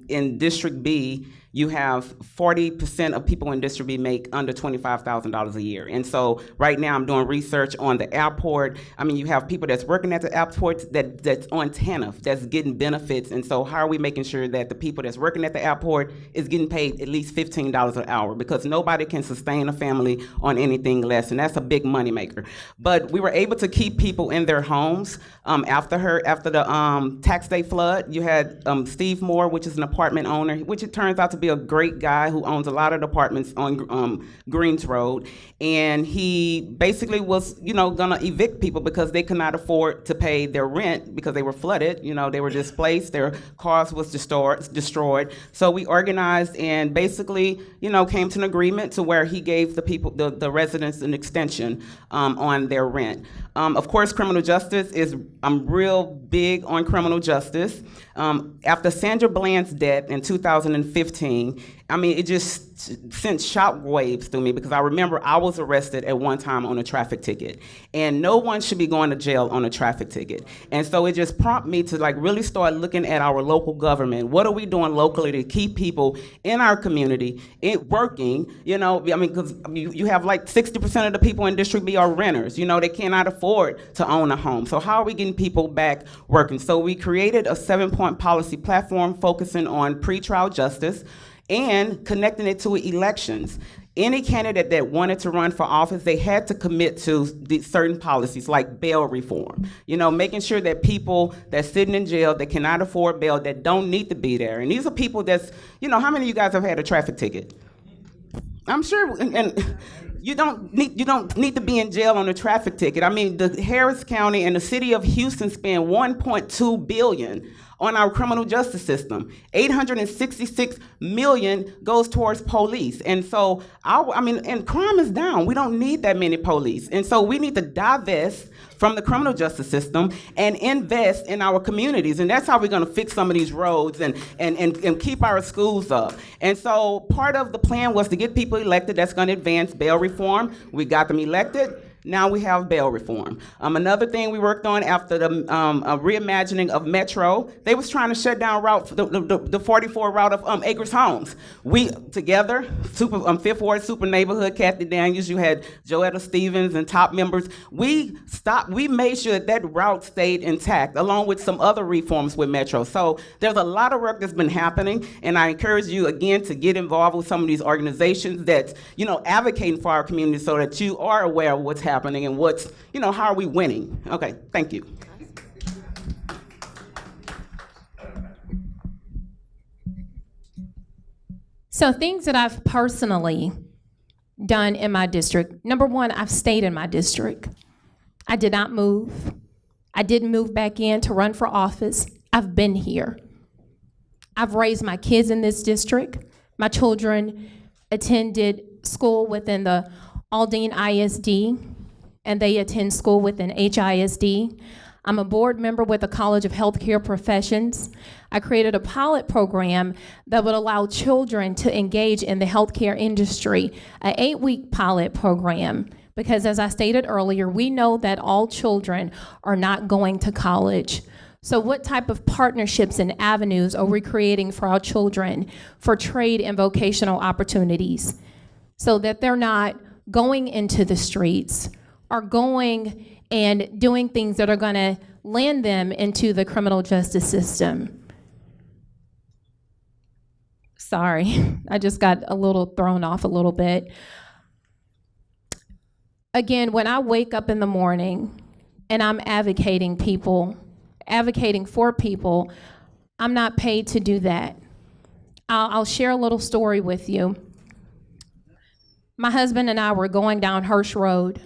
in District B, you have 40% of people in District B make under $25,000 a year. And so right now I'm doing research on the airport. I mean, you have people that's working at the airport that's on TANF, that's getting benefits. And so how are we making sure that the people that's working at the airport is getting paid at least $15 an hour? Because nobody can sustain a family on anything less, and that's a big moneymaker. But we were able to keep people in their homes after the tax day flood. You had Steve Moore, which is an apartment owner, which it turns out to be a great guy who owns a lot of apartments on Greens Road, and he basically was, gonna evict people because they could not afford to pay their rent because they were flooded. They were displaced, their cars was destroyed. So we organized and basically, came to an agreement to where he gave the people, the residents, an extension on their rent. Of course, criminal justice I'm real big on criminal justice. After Sandra Bland's death in 2015, it just sent shockwaves through me because I remember I was arrested at one time on a traffic ticket, and no one should be going to jail on a traffic ticket. And so it just prompted me to really start looking at our local government. What are we doing locally to keep people in our community working? Because you have 60% of the people in District B are renters. They cannot afford to own a home. So how are we getting people back working? So we created a 7-point policy platform focusing on pretrial justice and connecting it to elections. Any candidate that wanted to run for office, they had to commit to certain policies like bail reform. Making sure that people that's sitting in jail, that cannot afford bail, that don't need to be there. And these are people that's, how many of you guys have had a traffic ticket? I'm sure, and you don't need to be in jail on a traffic ticket. The Harris County and the city of Houston spend $1.2 billion on our criminal justice system. $866 million goes towards police. And so, and crime is down. We don't need that many police. And so we need to divest from the criminal justice system and invest in our communities. And that's how we're gonna fix some of these roads and keep our schools up. And so part of the plan was to get people elected that's gonna advance bail reform. We got them elected. Now we have bail reform. Another thing we worked on after the reimagining of Metro, they was trying to shut down the 44 route of Acres Homes. We together, Fifth Ward Super Neighborhood, Kathy Daniels, you had Joetta Stevens and top members. We made sure that route stayed intact, along with some other reforms with Metro. So there's a lot of work that's been happening, and I encourage you again to get involved with some of these organizations that's advocating for our community so that you are aware of what's happening and what's, how are we winning? Okay, thank you. So things that I've personally done in my district. Number one, I've stayed in my district. I did not move. I didn't move back in to run for office. I've been here. I've raised my kids in this district. My children attended school within the Aldine ISD, and they attend school within HISD. I'm a board member with the College of Healthcare Professions. I created a pilot program that would allow children to engage in the healthcare industry, an 8-week pilot program, because as I stated earlier, we know that all children are not going to college. So what type of partnerships and avenues are we creating for our children for trade and vocational opportunities so that they're not going into the streets or going and doing things that are going to land them into the criminal justice system. Sorry, I just got a little thrown off a little bit. Again, when I wake up in the morning and I'm advocating for people, I'm not paid to do that. I'll share a little story with you. My husband and I were going down Hirsch Road,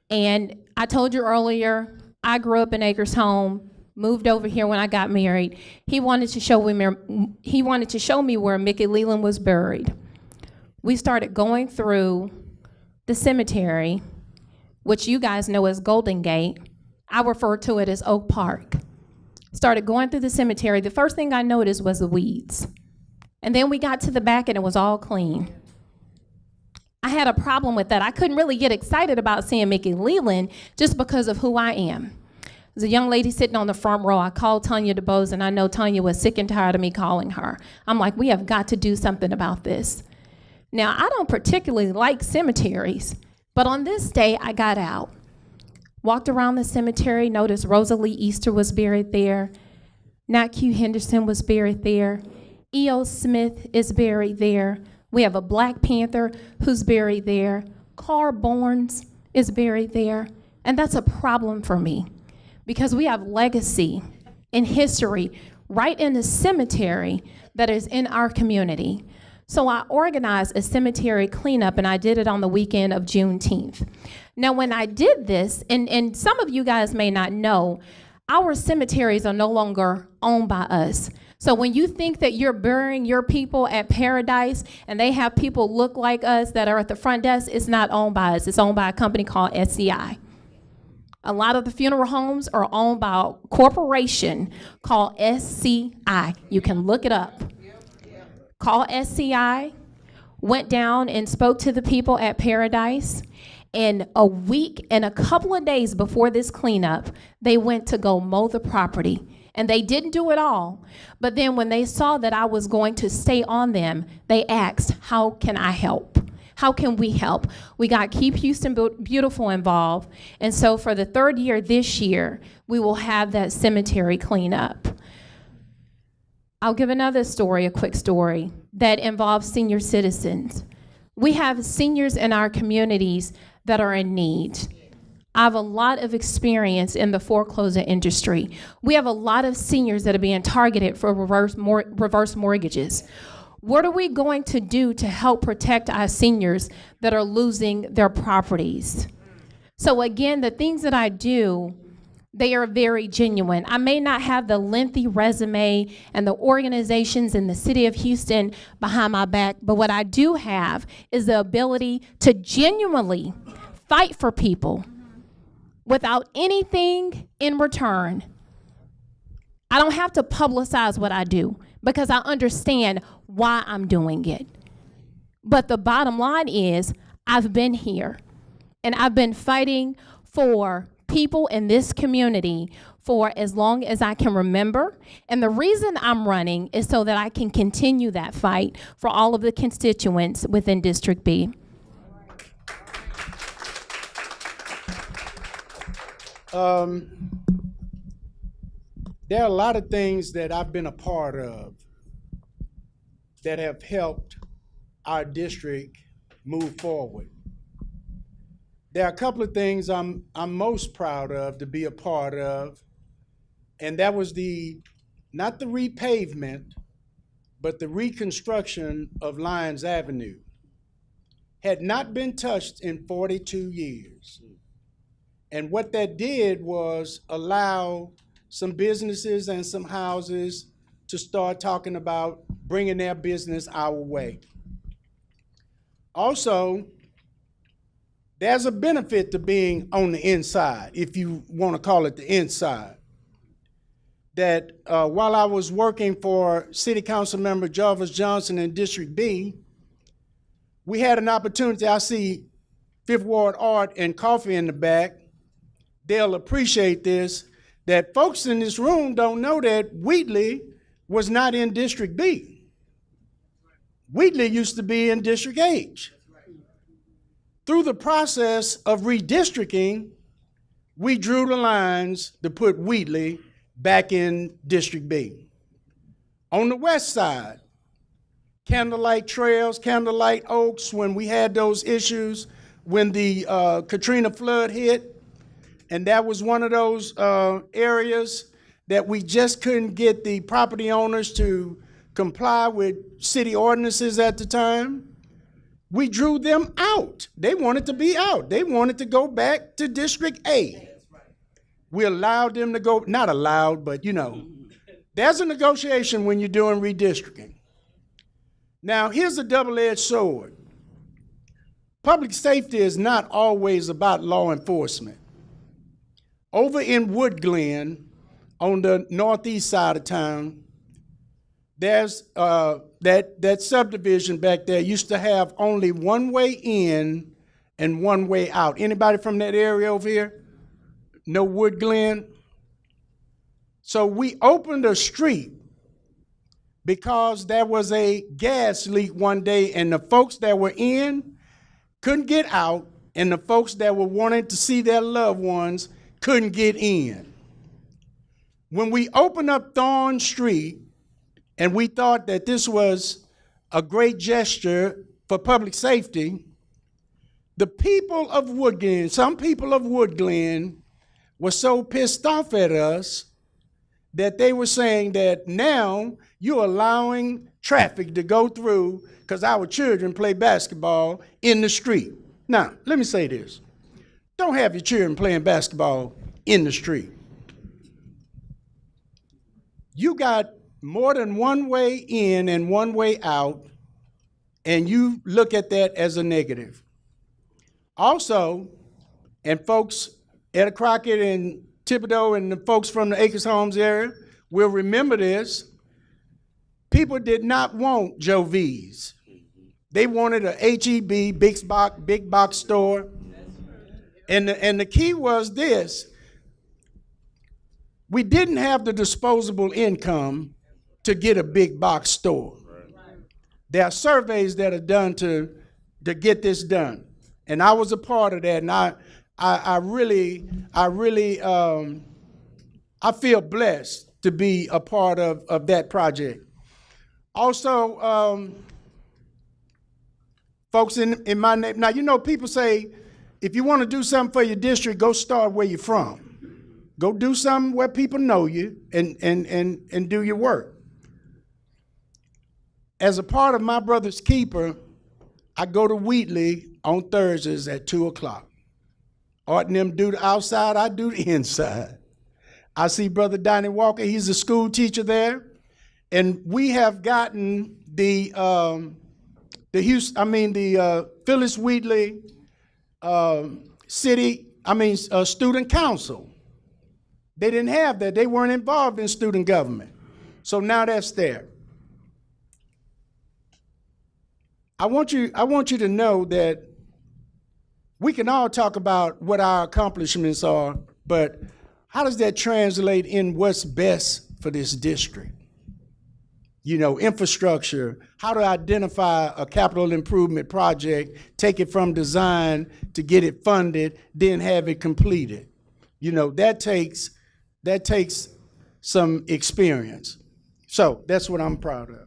and I told you earlier, I grew up in Acres Home, moved over here when I got married. He wanted to show me where Mickey Leland was buried. We started going through the cemetery, which you guys know as Golden Gate. I refer to it as Oak Park. Started going through the cemetery. The first thing I noticed was the weeds. And then we got to the back and it was all clean. I had a problem with that. I couldn't really get excited about seeing Mickey Leland just because of who I am. There's a young lady sitting on the front row. I called Tanya DeBose, and I know Tanya was sick and tired of me calling her. I'm like, we have got to do something about this. Now, I don't particularly like cemeteries, but on this day, I got out. Walked around the cemetery, noticed Rosalie Easter was buried there. Nat Q. Henderson was buried there. E.O. Smith is buried there. We have a Black Panther who's buried there. Carl Barnes is buried there. And that's a problem for me because we have legacy and history right in the cemetery that is in our community. So I organized a cemetery cleanup, and I did it on the weekend of Juneteenth. Now, when I did this, and some of you guys may not know, our cemeteries are no longer owned by us. So when you think that you're burying your people at Paradise and they have people look like us that are at the front desk, it's not owned by us. It's owned by a company called SCI. A lot of the funeral homes are owned by a corporation called SCI. You can look it up. Call SCI, went down and spoke to the people at Paradise. And a week and a couple of days before this cleanup, they went to go mow the property. And they didn't do it all. But then when they saw that I was going to stay on them, they asked, how can I help? How can we help? We got Keep Houston Beautiful involved. And so for the third year this year, we will have that cemetery cleanup. I'll give another story, a quick story, that involves senior citizens. We have seniors in our communities that are in need. I have a lot of experience in the foreclosure industry. We have a lot of seniors that are being targeted for reverse mortgages. What are we going to do to help protect our seniors that are losing their properties? So again, the things that I do, they are very genuine. I may not have the lengthy resume and the organizations in the city of Houston behind my back, but what I do have is the ability to genuinely fight for people without anything in return. I don't have to publicize what I do because I understand why I'm doing it. But the bottom line is I've been here and I've been fighting for people in this community for as long as I can remember. And the reason I'm running is so that I can continue that fight for all of the constituents within District B. There are a lot of things that I've been a part of that have helped our district move forward. There are a couple of things I'm most proud of to be a part of, and that was not the repavement, but the reconstruction of Lyons Avenue. Had not been touched in 42 years. And what that did was allow some businesses and some houses to start talking about bringing their business our way. Also, there's a benefit to being on the inside, if you want to call it the inside. That while I was working for City Council Member Jarvis Johnson in District B, we had an opportunity. I see Fifth Ward Art and Coffee in the back. They'll appreciate this, that folks in this room don't know that Wheatley was not in District B. Wheatley used to be in District H. through the process of redistricting, we drew the lines to put Wheatley back in District B. On the west side, Candlelight Trails, Candlelight Oaks, when we had those issues, when the Katrina flood hit, and that was one of those areas that we just couldn't get the property owners to comply with city ordinances at the time. We drew them out. They wanted to be out. They wanted to go back to District A. We allowed them to go, not allowed, but you know, there's a negotiation when you're doing redistricting. Now, here's a double-edged sword. Public safety is not always about law enforcement. Over in Wood Glen, on the northeast side of town, there's that subdivision back there used to have only one way in and one way out. Anybody from that area over here? No Wood Glen? So we opened a street because there was a gas leak one day and the folks that were in couldn't get out, and the folks that were wanting to see their loved ones couldn't get in. When we opened up Thorn Street, and we thought that this was a great gesture for public safety, the people of Wood Glen, some people of Wood Glen, were so pissed off at us that they were saying that now you're allowing traffic to go through because our children play basketball in the street. Now, let me say this. Don't have your children playing basketball in the street. You got more than one way in and one way out, and you look at that as a negative. Also, and folks Etta Crockett and Thibodeau and the folks from the Acres Homes area will remember this. People did not want Joe V's. They wanted a H-E-B, big box store. And the key was this. We didn't have the disposable income to get a big box store. There are surveys that are done to get this done. And I was a part of that, and I really feel blessed to be a part of that project. Also, folks in my name, now you know people say, if you want to do something for your district, go start where you're from. Go do something where people know you and do your work. As a part of My Brother's Keeper, I go to Wheatley on Thursdays at 2 o'clock. Art and them do the outside, I do the inside. I see Brother Donnie Walker, he's a school teacher there. And we have gotten the Phyllis Wheatley student council. They didn't have that. They weren't involved in student government. So now that's there. I want you to know that we can all talk about what our accomplishments are, but how does that translate in what's best for this district? You know, infrastructure, how to identify a capital improvement project, take it from design to get it funded, then have it completed. You know, that takes some experience. So that's what I'm proud of.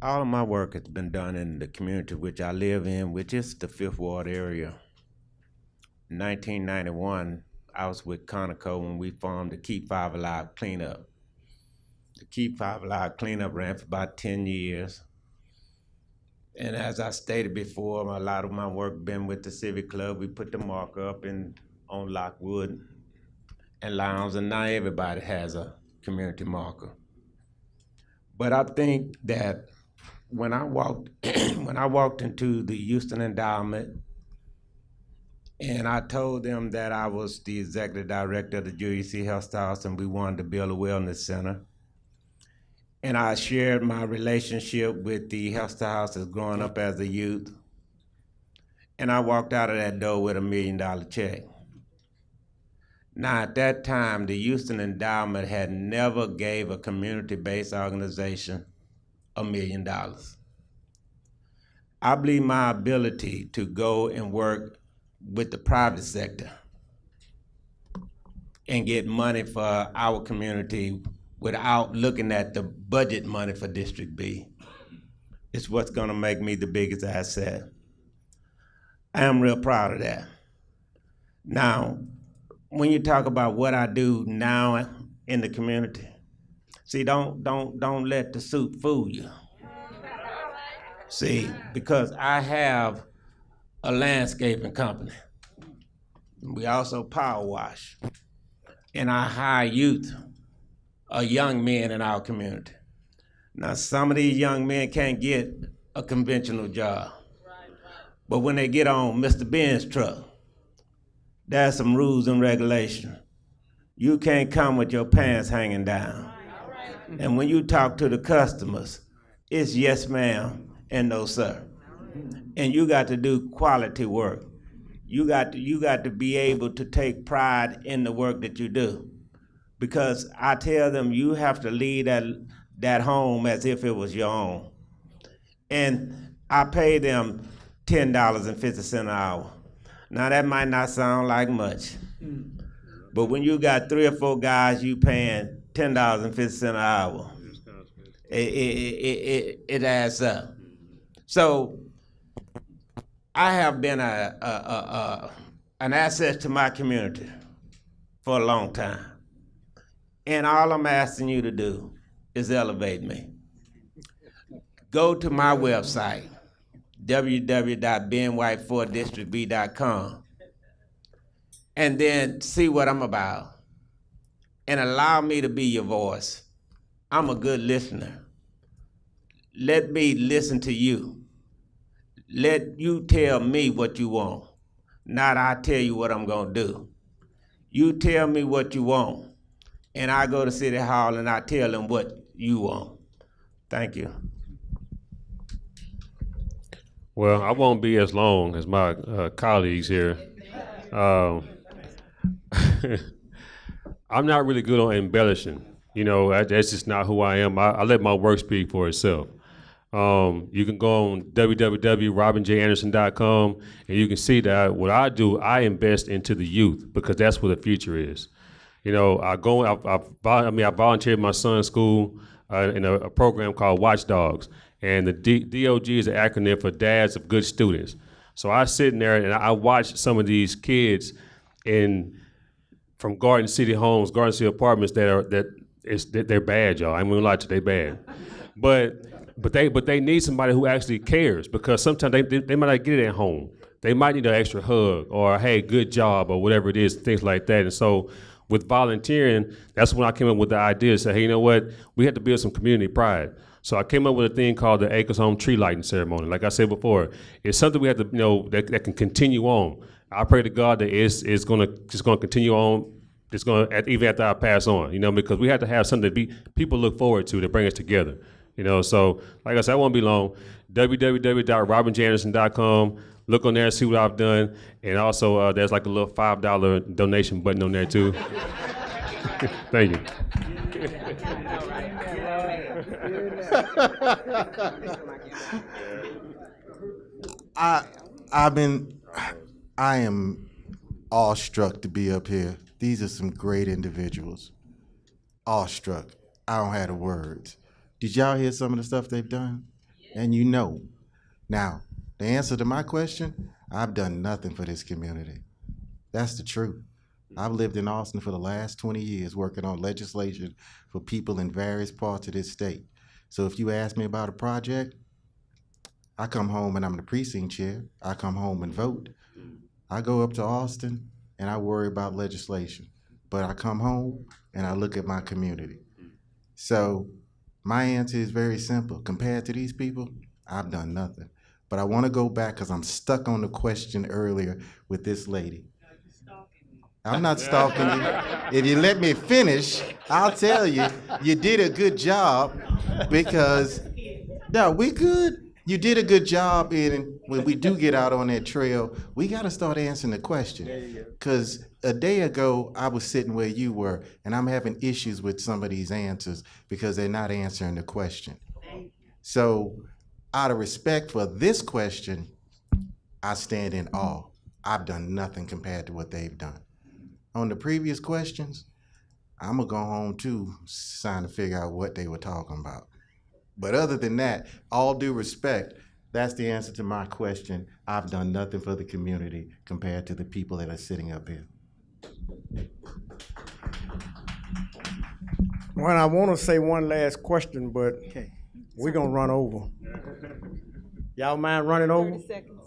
All of my work has been done in the community which I live in, which is the Fifth Ward area. In 1991, I was with Conoco when we formed the Keep 5 Alive Cleanup. The Keep 5 Alive Cleanup ran for about 10 years. And as I stated before, a lot of my work been with the Civic Club. We put the marker up on Lockwood and Lowndes, and now everybody has a community marker. But I think that when I walked into the Houston Endowment, and I told them that I was the executive director of the UEC Health House and we wanted to build a wellness center, and I shared my relationship with the Health House as growing up as a youth, and I walked out of that door with $1 million check. Now, at that time, the Houston Endowment had never gave a community-based organization $1 million. I believe my ability to go and work with the private sector and get money for our community without looking at the budget money for District B is what's gonna make me the biggest asset. I am real proud of that. Now, when you talk about what I do now in the community, see, don't let the suit fool you. See, because I have a landscaping company. We also power wash. And I hire youth, young men in our community. Now, some of these young men can't get a conventional job. But when they get on Mr. Ben's truck, there's some rules and regulations. You can't come with your pants hanging down. And when you talk to the customers, it's yes, ma'am, and no, sir. And you got to do quality work. You got to be able to take pride in the work that you do. Because I tell them you have to lead that home as if it was your own. And I pay them $10.50 an hour. Now that might not sound like much, but when you got 3 or 4 guys you paying $10.50 an hour, it adds up. So I have been an asset to my community for a long time. And all I'm asking you to do is elevate me. Go to my website, www.benwhite4districtb.com, and then see what I'm about. And allow me to be your voice. I'm a good listener. Let me listen to you. Let you tell me what you want, not I tell you what I'm gonna do. You tell me what you want, and I go to City Hall and I tell them what you want. Thank you. Well, I won't be as long as my colleagues here. I'm not really good on embellishing. You know, that's just not who I am. I let my work speak for itself. You can go on www.robinjanderson.com and you can see that what I do, I invest into the youth because that's where the future is. You know, I volunteered at my son's school in a program called Watchdogs, and the DOG is an acronym for Dads of Good Students. So I sit in there and I watch some of these kids from Garden City homes, Garden City apartments they're bad, y'all. I'm gonna lie to you, they bad. But they need somebody who actually cares, because sometimes they might not get it at home. They might need an extra hug or, hey, good job, or whatever it is, things like that. And so with volunteering, that's when I came up with the idea to say, hey, you know what? We have to build some community pride. So I came up with a thing called the Acres Home Tree Lighting Ceremony. Like I said before, it's something we have to, that can continue on. I pray to God that it's gonna continue on. It's gonna, even after I pass on, because we have to have something that people look forward to bring us together. So like I said, I won't be long. www.robinjanderson.com. Look on there and see what I've done. And also, there's like a little $5 donation button on there too. Thank you. I am awestruck to be up here. These are some great individuals. Awestruck. I don't have the words. Did y'all hear some of the stuff they've done? And Now, the answer to my question, I've done nothing for this community. That's the truth. I've lived in Austin for the last 20 years working on legislation for people in various parts of this state. So if you ask me about a project, I come home and I'm the precinct chair. I come home and vote. I go up to Austin and I worry about legislation. But I come home and I look at my community. So my answer is very simple. Compared to these people, I've done nothing. But I want to go back because I'm stuck on the question earlier with this lady. I'm not stalking you. If you let me finish, I'll tell you, you did a good job because, no, we good. You did a good job when we do get out on that trail, we got to start answering the question. Because a day ago, I was sitting where you were, and I'm having issues with some of these answers because they're not answering the question. So Out of respect for this question, I stand in awe. I've done nothing compared to what they've done. On the previous questions, I'm gonna go home too, trying to figure out what they were talking about. But other than that, all due respect, that's the answer to my question. I've done nothing for the community compared to the people that are sitting up here. Well, I want to say one last question, but we're gonna run over. Y'all mind running over? 30 seconds.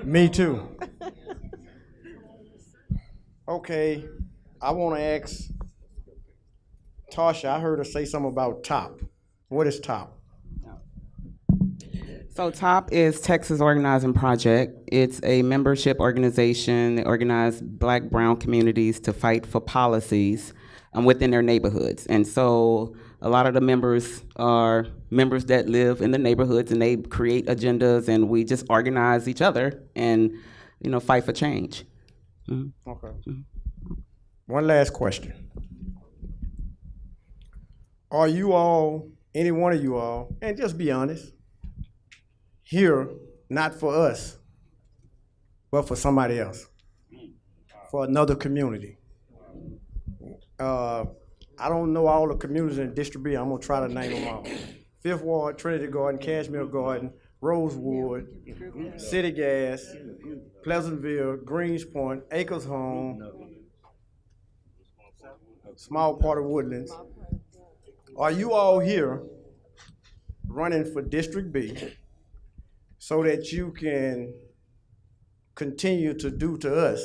Me too. Okay, I want to ask Tasha. I heard her say something about TOP. What is TOP? So TOP is Texas Organizing Project. It's a membership organization that organizes Black, brown communities to fight for policies within their neighborhoods. And so a lot of the members are members that live in the neighborhoods, and they create agendas, and we just organize each other and, fight for change. Mm-hmm. Okay. One last question. Are you all, any one of you all, and just be honest, here not for us, but for somebody else, for another community? I don't know all the communities in District B. I'm gonna try to name them all. Fifth Ward, Trinity Garden, Cashmere Garden, Rosewood, City Gas, Pleasantville, Greenspoint, Acres Home, small part of Woodlands. Are you all here running for District B so that you can continue to do to us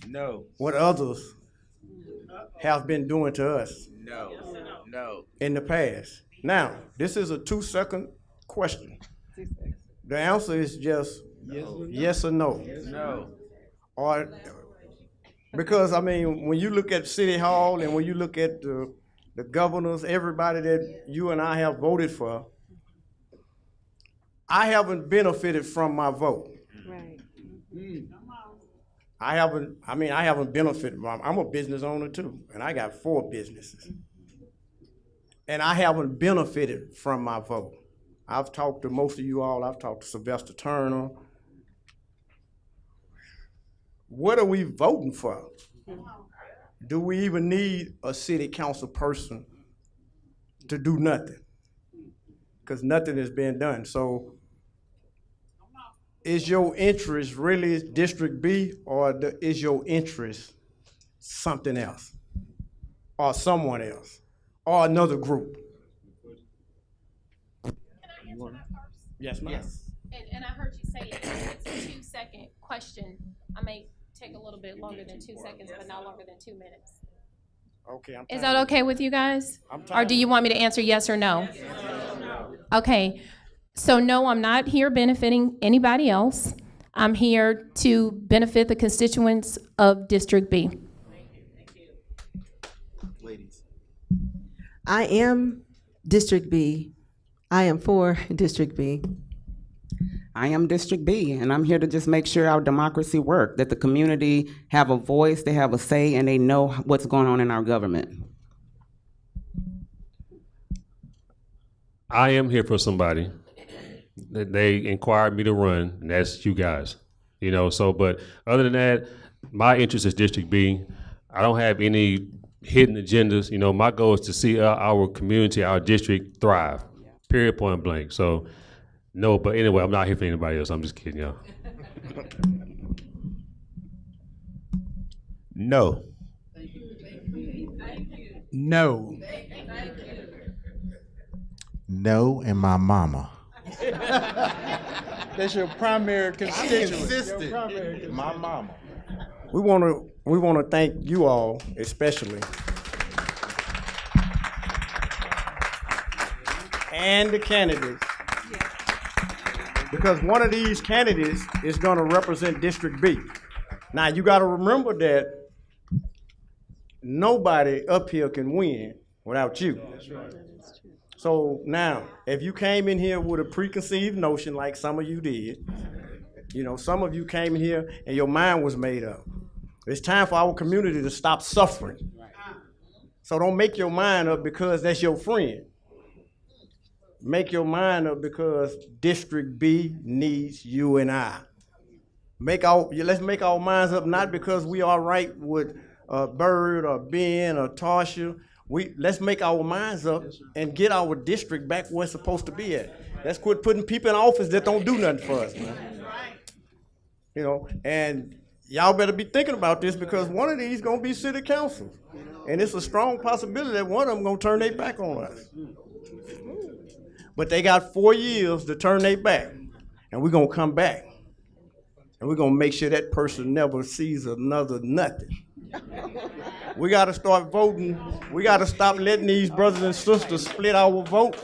No, what others have been doing to us no. in the past? Now, this is a 2-second question. The answer is just yes or no. No. Or, because, when you look at City Hall and when you look at the governors, everybody that you and I have voted for, I haven't benefited from my vote. Right. I haven't benefited from, I'm a business owner too, and I got 4 businesses. And I haven't benefited from my vote. I've talked to most of you all. I've talked to Sylvester Turner. What are we voting for? Do we even need a city council person to do nothing? Because nothing is being done. So is your interest really District B, or is your interest something else, or someone else, or another group? Yes, ma'am. Yes. And I heard you say it's a 2-second question. I may take a little bit longer than 2 seconds, but not longer than 2 minutes. Okay. Is that okay with you guys? Or do you want me to answer yes or no? Okay. So no, I'm not here benefiting anybody else. I'm here to benefit the constituents of District B. Ladies. I am District B. I am for District B. I am District B, and I'm here to just make sure our democracy works, that the community have a voice, they have a say, and they know what's going on in our government. I am here for somebody. They inquired me to run, and that's you guys. But other than that, my interest is District B. I don't have any hidden agendas. My goal is to see our community, our district thrive, period, point blank. So, no, but anyway, I'm not here for anybody else. I'm just kidding, y'all. No. No. No, and my mama. That's your primary constituent. Consistent. My mama. We want to thank you all, especially, and the candidates, because one of these candidates is going to represent District B. Now, you got to remember that nobody up here can win without you. So now, if you came in here with a preconceived notion like some of you did, some of you came in here and your mind was made up. It's time for our community to stop suffering. So don't make your mind up because that's your friend. make your mind up because District B needs you and I. Let's make our minds up, not because we are right with Bird or Ben or Tasha. Let's make our minds up and get our district back where it's supposed to be at. Let's quit putting people in office that don't do nothing for us, man. You know, and y'all better be thinking about this because one of these gonna be city councils. And it's a strong possibility that one of them gonna turn their back on us. But they got 4 years to turn their back, and we're gonna come back. And we're gonna make sure that person never sees another nothing. We gotta start voting. We gotta stop letting these brothers and sisters split our vote.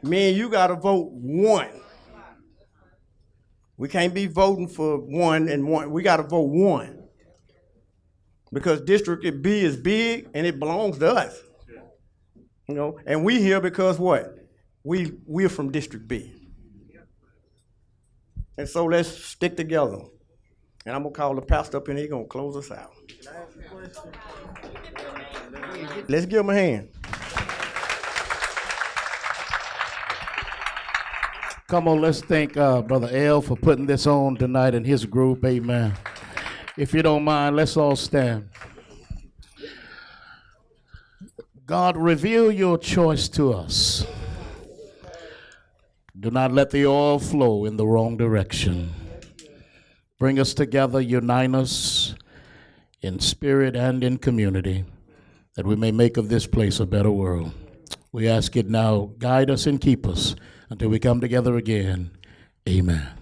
Me and you gotta vote one. We can't be voting for one and one. We gotta vote one. Because District B is big and it belongs to us. You know, and we here because what? We're from District B. And so let's stick together. And I'm gonna call the pastor up and he's gonna close us out. Let's give him a hand. Come on, let's thank Brother L for putting this on tonight and his group. Amen. If you don't mind, let's all stand. God, reveal your choice to us. Do not let the oil flow in the wrong direction. Bring us together, unite us in spirit and in community, that we may make of this place a better world. We ask it now, guide us and keep us until we come together again. Amen.